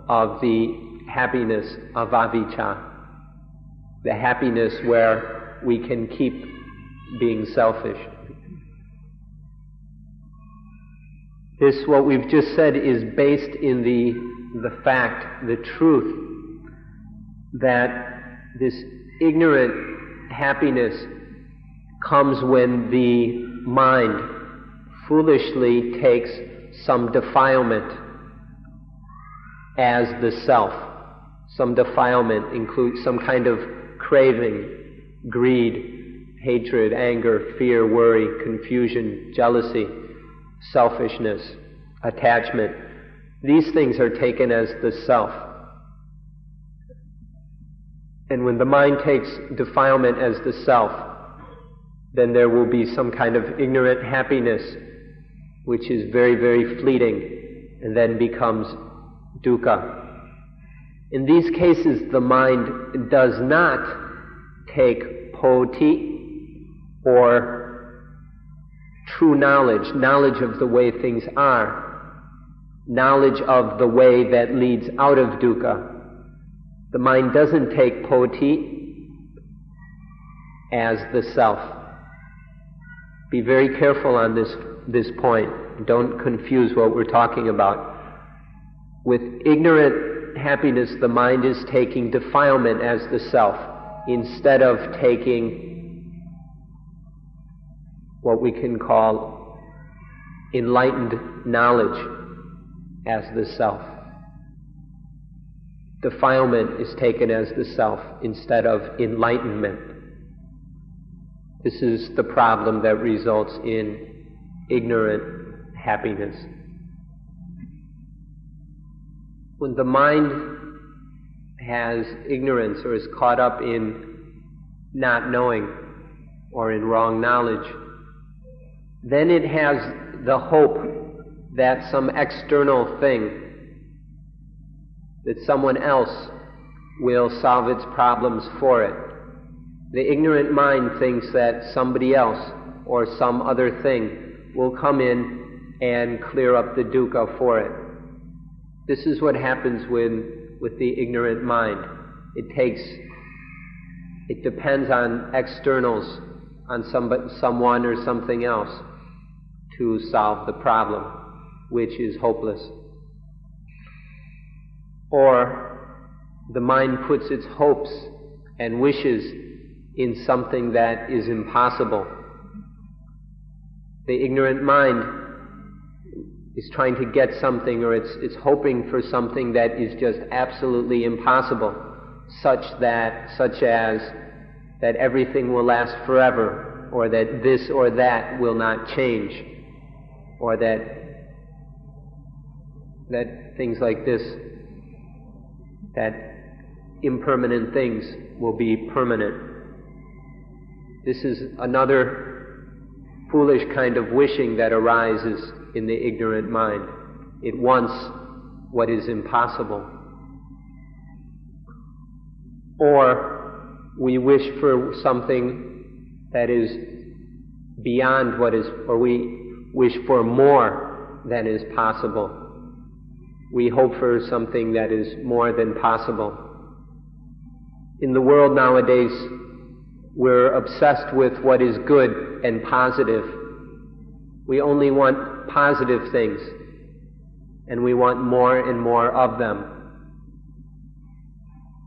of the happiness of avijja, the happiness where we can keep being selfish. This, what we've just said, is based in the fact, the truth, that this ignorant happiness comes when the mind foolishly takes some defilement as the self. Some defilement includes some kind of craving, greed, hatred, anger, fear, worry, confusion, jealousy, selfishness, attachment. These things are taken as the self. And when the mind takes defilement as the self, then there will be some kind of ignorant happiness which is very, very fleeting and then becomes dukkha. In these cases, the mind does not take poti, or true knowledge, knowledge of the way things are, knowledge of the way that leads out of dukkha. The mind doesn't take poti as the self. Be very careful on this point. Don't confuse what we're talking about. With ignorant happiness, the mind is taking defilement as the self, instead of taking what we can call enlightened knowledge as the self. Defilement is taken as the self instead of enlightenment. This is the problem that results in ignorant happiness. When the mind has ignorance or is caught up in not knowing or in wrong knowledge, then it has the hope that some external thing, that someone else will solve its problems for it. The ignorant mind thinks that somebody else or some other thing will come in and clear up the dukkha for it. This is what happens with the ignorant mind. It depends on externals, on someone or something else to solve the problem, which is hopeless. Or the mind puts its hopes and wishes in something that is impossible. The ignorant mind is trying to get something, or it's hoping for something that is just absolutely impossible, such as that everything will last forever, or that this or that will not change, or that things like this, that impermanent things will be permanent. This is another foolish kind of wishing that arises in the ignorant mind. It wants what is impossible. Or we wish for something that is beyond what is, or we wish for more than is possible. We hope for something that is more than possible. In the world nowadays, we're obsessed with what is good and positive. We only want positive things, and we want more and more of them.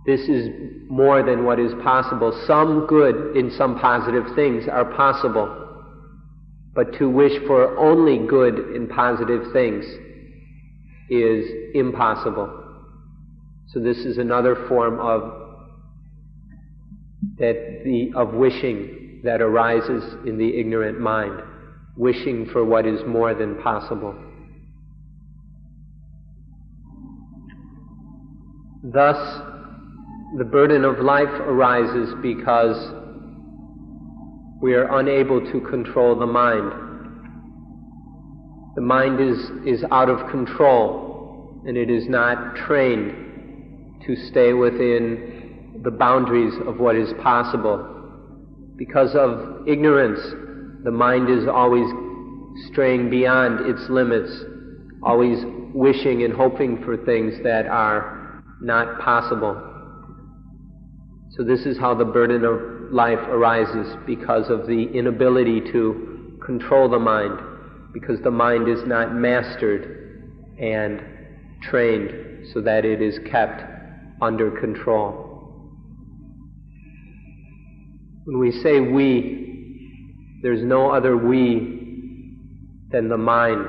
This is more than what is possible. Some good in some positive things are possible, but to wish for only good in positive things is impossible. So this is another form of wishing that arises in the ignorant mind, wishing for what is more than possible. Thus, the burden of life arises because we are unable to control the mind. The mind is out of control, and it is not trained to stay within the boundaries of what is possible. Because of ignorance, the mind is always straying beyond its limits, always wishing and hoping for things that are not possible. So this is how the burden of life arises, because of the inability to control the mind, because the mind is not mastered and trained so that it is kept under control. When we say we, there's no other we than the mind.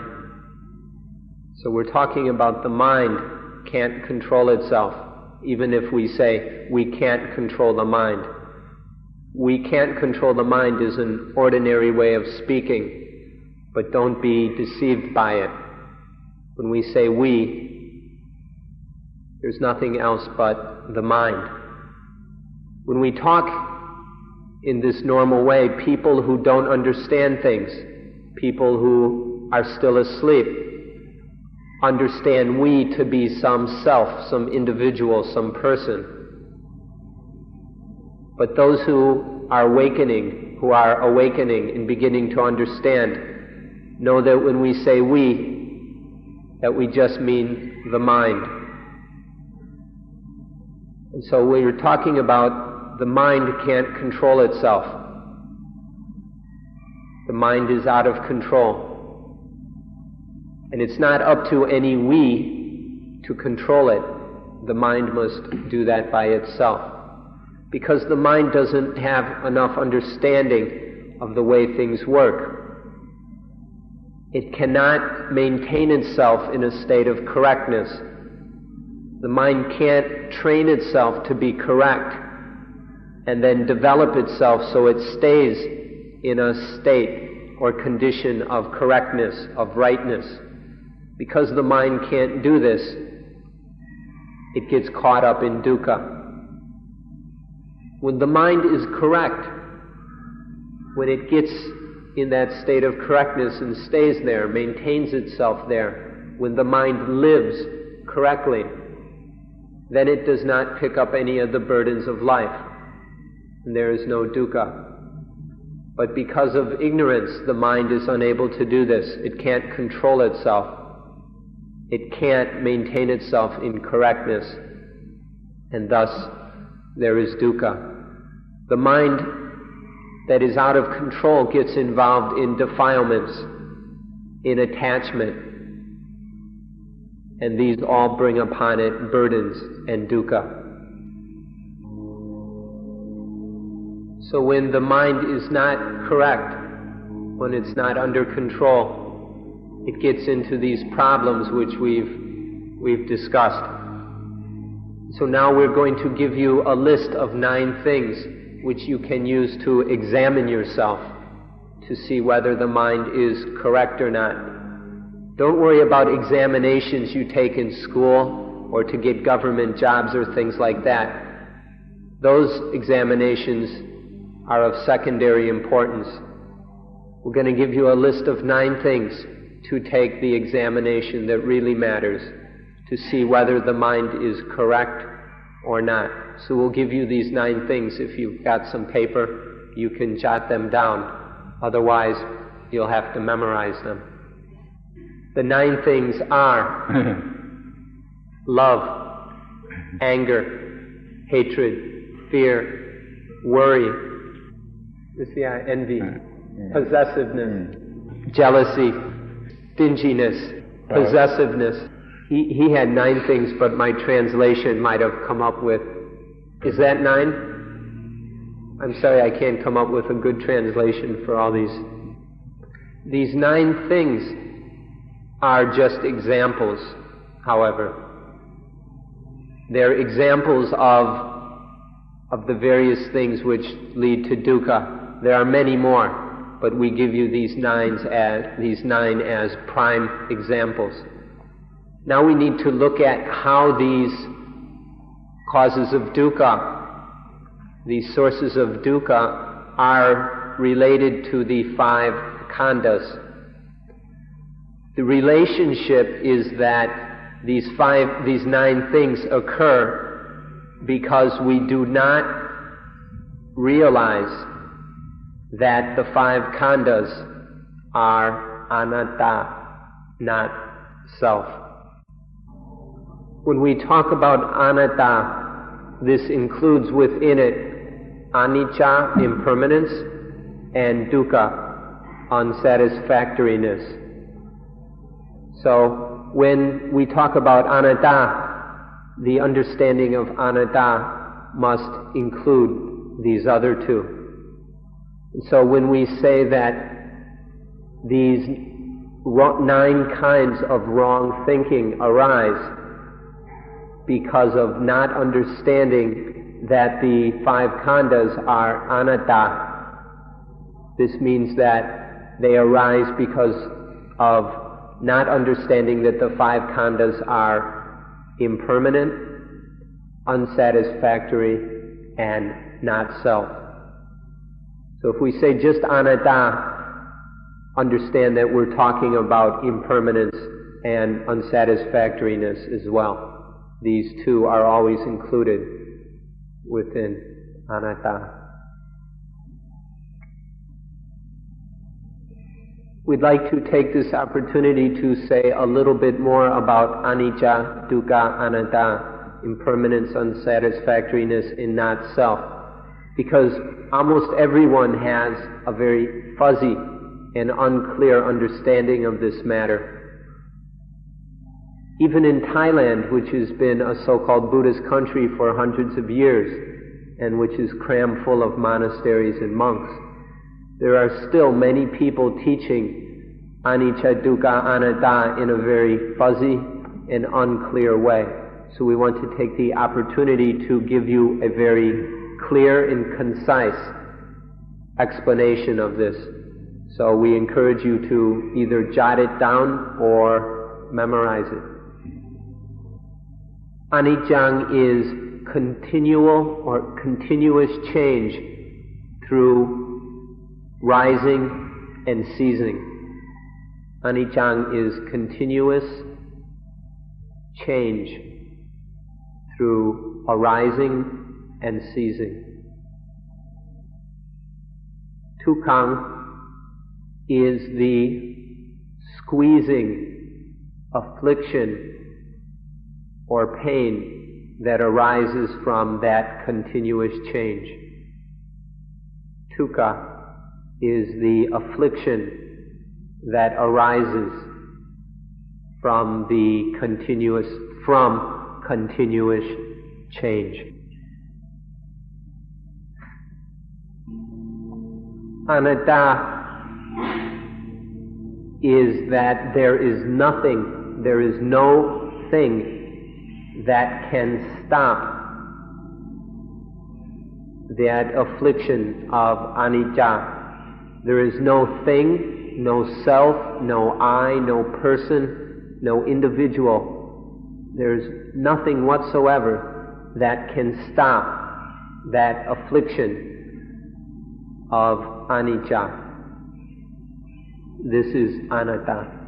So we're talking about the mind can't control itself, even if we say we can't control the mind. We can't control the mind is an ordinary way of speaking, but don't be deceived by it. When we say we, there's nothing else but the mind. When we talk in this normal way, people who don't understand things, people who are still asleep, understand we to be some self, some individual, some person. But those who are awakening and beginning to understand, know that when we say we, that we just mean the mind. And so when you're talking about the mind can't control itself, the mind is out of control. And it's not up to any we to control it. The mind must do that by itself. Because the mind doesn't have enough understanding of the way things work. It cannot maintain itself in a state of correctness. The mind can't train itself to be correct and then develop itself so it stays in a state or condition of correctness, of rightness. Because the mind can't do this, it gets caught up in dukkha. When the mind is correct, when it gets in that state of correctness and stays there, maintains itself there, when the mind lives correctly, then it does not pick up any of the burdens of life, and there is no dukkha. But because of ignorance, the mind is unable to do this. It can't control itself. It can't maintain itself in correctness, and thus there is dukkha. The mind that is out of control gets involved in defilements, in attachment, and these all bring upon it burdens and dukkha. So when the mind is not correct, when it's not under control, it gets into these problems which we've discussed. So now we're going to give you a list of 9 things which you can use to examine yourself to see whether the mind is correct or not. Don't worry about examinations you take in school or to get government jobs or things like that. Those examinations are of secondary importance. We're going to give you a list of 9 things to take the examination that really matters, to see whether the mind is correct or not. So we'll give you these 9 things. If you've got some paper, you can jot them down. Otherwise, you'll have to memorize them. The 9 things are love, anger, hatred, fear, worry, envy, possessiveness, jealousy, stinginess, possessiveness. He had 9 things, but my translation might have come up with, is that 9? I'm sorry, I can't come up with a good translation for all these. These 9 things are just examples, however. They're examples of the various things which lead to dukkha. There are many more, but we give you these 9 as prime examples. Now we need to look at how these causes of dukkha, these sources of dukkha, are related to the 5 khandhas. The relationship is that these 9 things occur because we do not realize that the 5 khandhas are anatta, not self. When we talk about anatta, this includes within it anicca, impermanence, and dukkha, unsatisfactoriness. So when we talk about anatta, the understanding of anatta must include these other 2. So when we say that these 9 kinds of wrong thinking arise because of not understanding that the 5 khandhas are anatta, this means that they arise because of not understanding that the 5 khandhas are impermanent, unsatisfactory, and not self. So if we say just anatta, understand that we're talking about impermanence and unsatisfactoriness as well. These 2 are always included within anatta. We'd like to take this opportunity to say a little bit more about anicca, dukkha, anatta, impermanence, unsatisfactoriness, and not self, because almost everyone has a very fuzzy and unclear understanding of this matter. Even in Thailand, which has been a so-called Buddhist country for hundreds of years, and which is crammed full of monasteries and monks, there are still many people teaching anicca, dukkha, anatta in a very fuzzy and unclear way. So we want to take the opportunity to give you a very clear and concise explanation of this. So we encourage you to either jot it down or memorize it. Anicca is continual or continuous change through rising and ceasing. Anicca is continuous change through arising and ceasing. Dukkha is the squeezing, affliction, or pain that arises from that continuous change. Dukkha is the affliction that arises from the continuous change. Anatta is that there is nothing, there is no thing that can stop that affliction of anicca. There is no thing, no self, no I, no person, no individual. There's nothing whatsoever that can stop that affliction of anicca. This is anatta.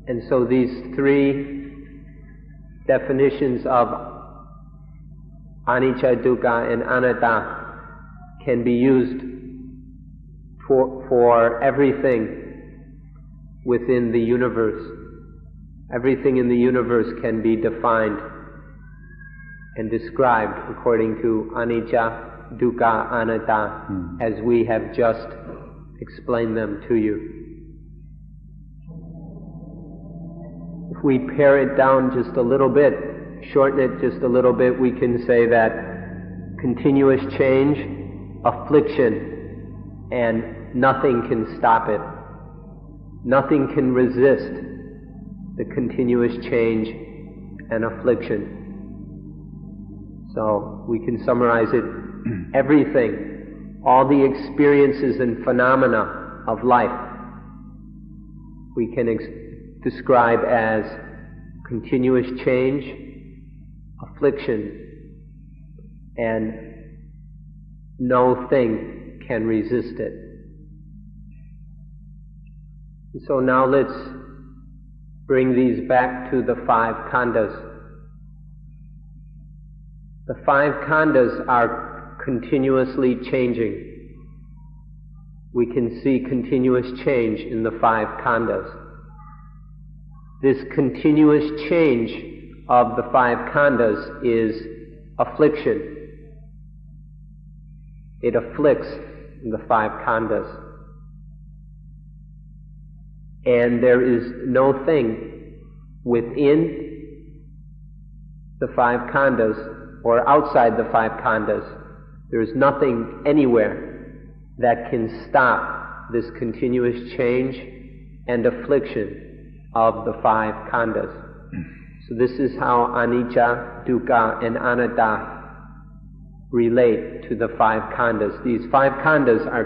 And so these 3 definitions of anicca, dukkha, and anatta can be used for everything within the universe. Everything in the universe can be defined and described according to anicca, dukkha, anatta, as we have just explained them to you. If we pare it down just a little bit, shorten it just a little bit, we can say that continuous change, affliction, and nothing can stop it. Nothing can resist the continuous change and affliction. So we can summarize it, everything, all the experiences and phenomena of life, we can describe as continuous change, affliction, and no thing can resist it. And so now let's bring these back to the 5 khandhas. The 5 khandhas are continuously changing. We can see continuous change in the 5 khandhas. This continuous change of the 5 khandhas is affliction. It afflicts the 5 khandhas. And there is no thing within the 5 khandhas or outside the 5 khandhas. There is nothing anywhere that can stop this continuous change and affliction of the 5 khandhas. So this is how anicca, dukkha, and anatta relate to the 5 khandhas. These 5 khandhas are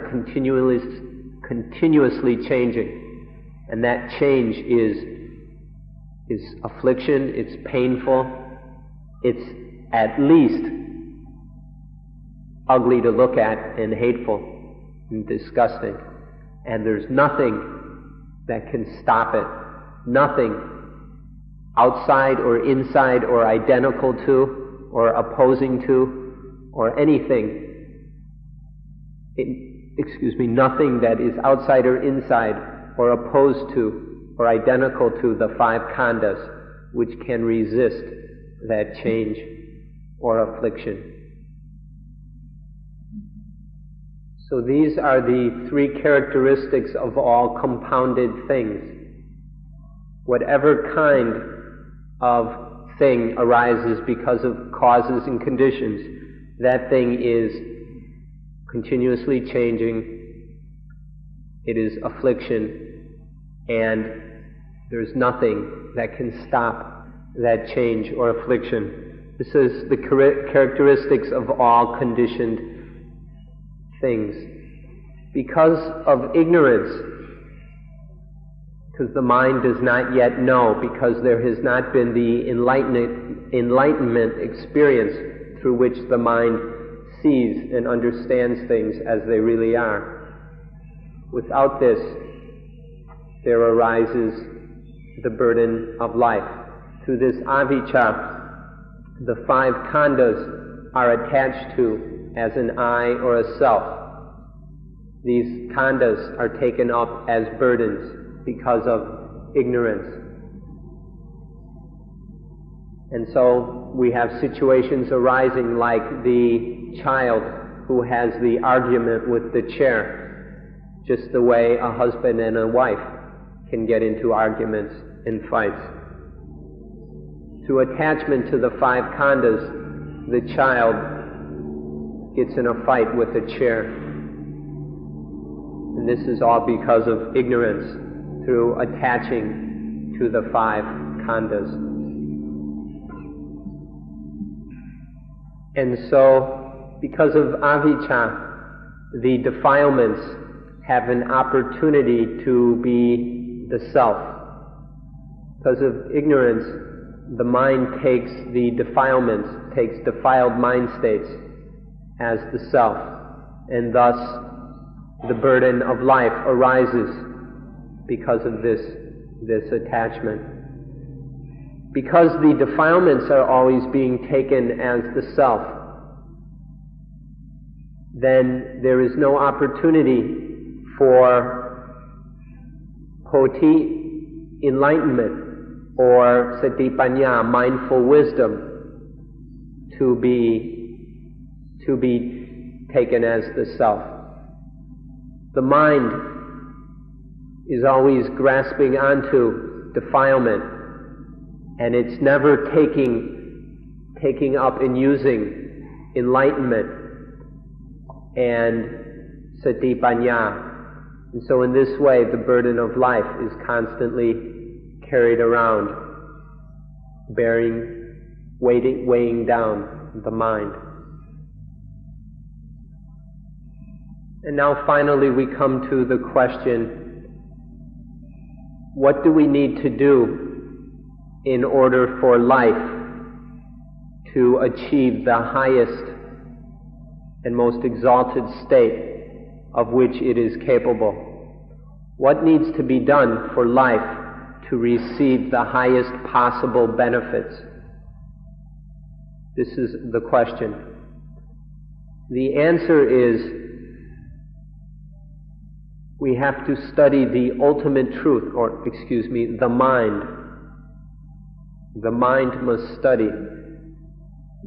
continuously changing, and that change is affliction, it's painful, it's at least ugly to look at and hateful and disgusting. And there's nothing that can stop it. Nothing outside or inside or identical to or opposing to or anything, nothing that is outside or inside or opposed to or identical to the 5 khandhas which can resist that change or affliction. So these are the 3 characteristics of all compounded things. Whatever kind of thing arises because of causes and conditions, that thing is continuously changing, it is affliction, and there's nothing that can stop that change or affliction. This is the characteristics of all conditioned things. Because of ignorance, because the mind does not yet know, because there has not been the enlightenment experience through which the mind sees and understands things as they really are. Without this, there arises the burden of life. Through this avijja, the 5 khandhas are attached to as an I or a self. These khandhas are taken up as burdens because of ignorance. And so we have situations arising like the child who has the argument with the chair, just the way a husband and a wife can get into arguments and fights. Through attachment to the 5 khandhas, the child gets in a fight with a chair. And this is all because of ignorance, through attaching to the 5 khandhas. And so, because of avijja, the defilements have an opportunity to be the self. Because of ignorance, the mind takes the defilements, takes defiled mind states as the self, and thus the burden of life arises because of this attachment. because the defilements are always being taken as the self, then there is no opportunity for poti, enlightenment, or satipanya, mindful wisdom, to be taken as the self. The mind is always grasping onto defilement, and it's never taking up and using enlightenment and satipanya. And so in this way, the burden of life is constantly carried around, weighing down the mind. And now finally we come to the question, what do we need to do in order for life to achieve the highest and most exalted state of which it is capable? What needs to be done for life to receive the highest possible benefits? This is the question. The answer is, we have to study the ultimate truth, the mind. The mind must study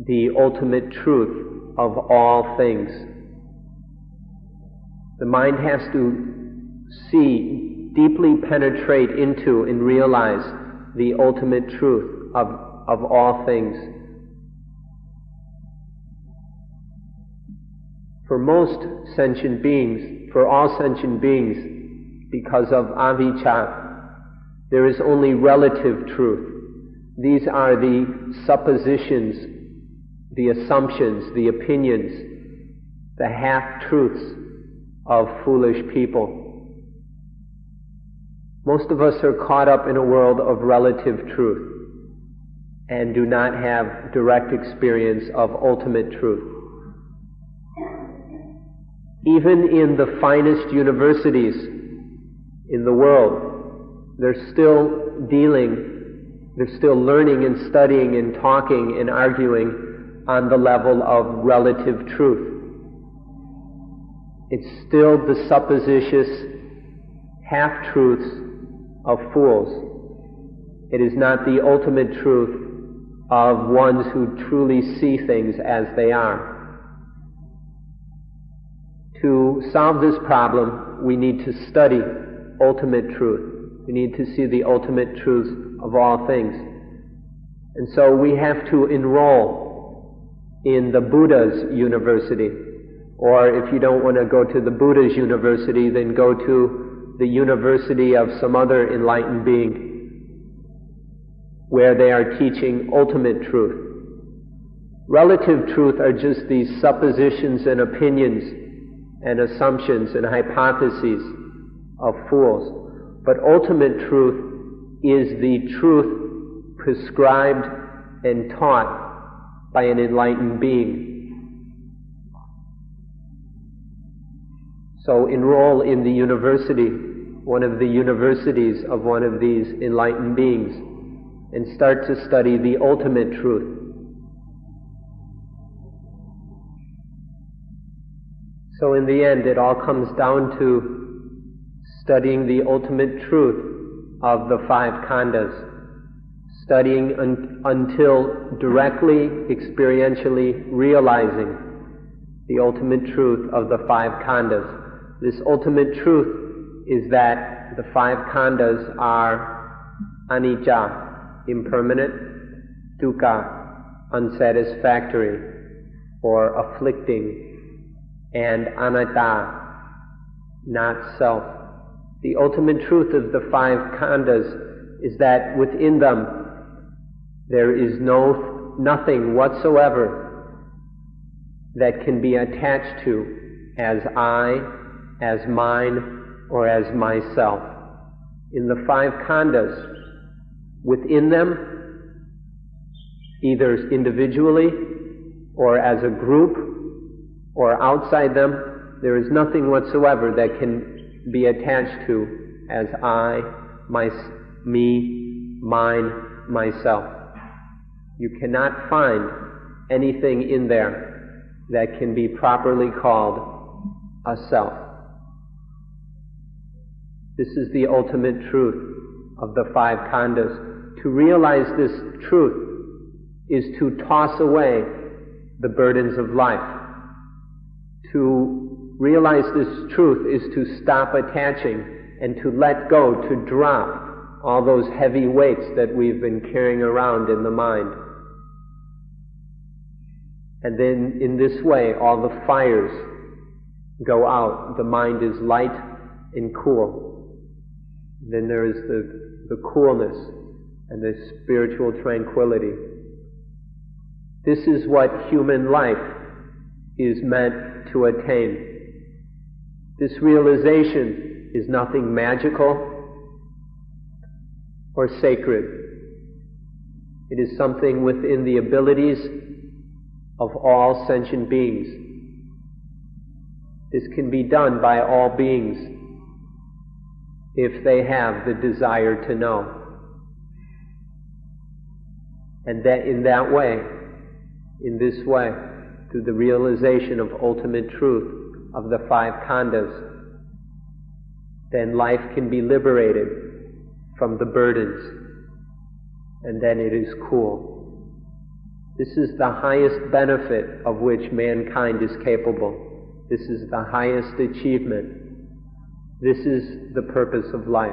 the ultimate truth of all things. The mind has to see, deeply penetrate into and realize the ultimate truth of all things. For most sentient beings, for all sentient beings, because of avijja, there is only relative truth. These are the suppositions, the assumptions, the opinions, the half-truths of foolish people. Most of us are caught up in a world of relative truth and do not have direct experience of ultimate truth. Even in the finest universities in the world, they're still learning and studying and talking and arguing on the level of relative truth. It's still the suppositious half-truths of fools. It is not the ultimate truth of ones who truly see things as they are. To solve this problem, we need to study ultimate truth. We need to see the ultimate truths of all things. And so we have to enroll in the Buddha's university. Or if you don't want to go to the Buddha's university, then go to the university of some other enlightened being, where they are teaching ultimate truth. Relative truth are just these suppositions and opinions and assumptions and hypotheses of fools. But ultimate truth is the truth prescribed and taught by an enlightened being. So enroll in the university, one of the universities of one of these enlightened beings, and start to study the ultimate truth. So in the end, it all comes down to studying the ultimate truth of the five khandhas, studying until directly, experientially realizing the ultimate truth of the five khandhas. This ultimate truth is that the five khandhas are anicca, impermanent, dukkha, unsatisfactory or afflicting, and anatta, not self. The ultimate truth of the five khandhas is that within them there is nothing whatsoever that can be attached to as I, as mine, or as myself. In the five khandhas, within them, either individually or as a group or outside them, there is nothing whatsoever that can be attached to as I, me, mine, myself. You cannot find anything in there that can be properly called a self. This is the ultimate truth of the five khandhas. To realize this truth is to toss away the burdens of life. To realize this truth is to stop attaching and to let go, to drop all those heavy weights that we've been carrying around in the mind. And then in this way, all the fires go out. The mind is light and cool. Then there is the coolness and the spiritual tranquility. This is what human life is meant to attain. This realization is nothing magical or sacred. It is something within the abilities of all sentient beings. This can be done by all beings if they have the desire to know. And that in that way, in this way, through the realization of ultimate truth of the five khandhas, then life can be liberated from the burdens, and then it is cool. This is the highest benefit of which mankind is capable. This is the highest achievement. This is the purpose of life.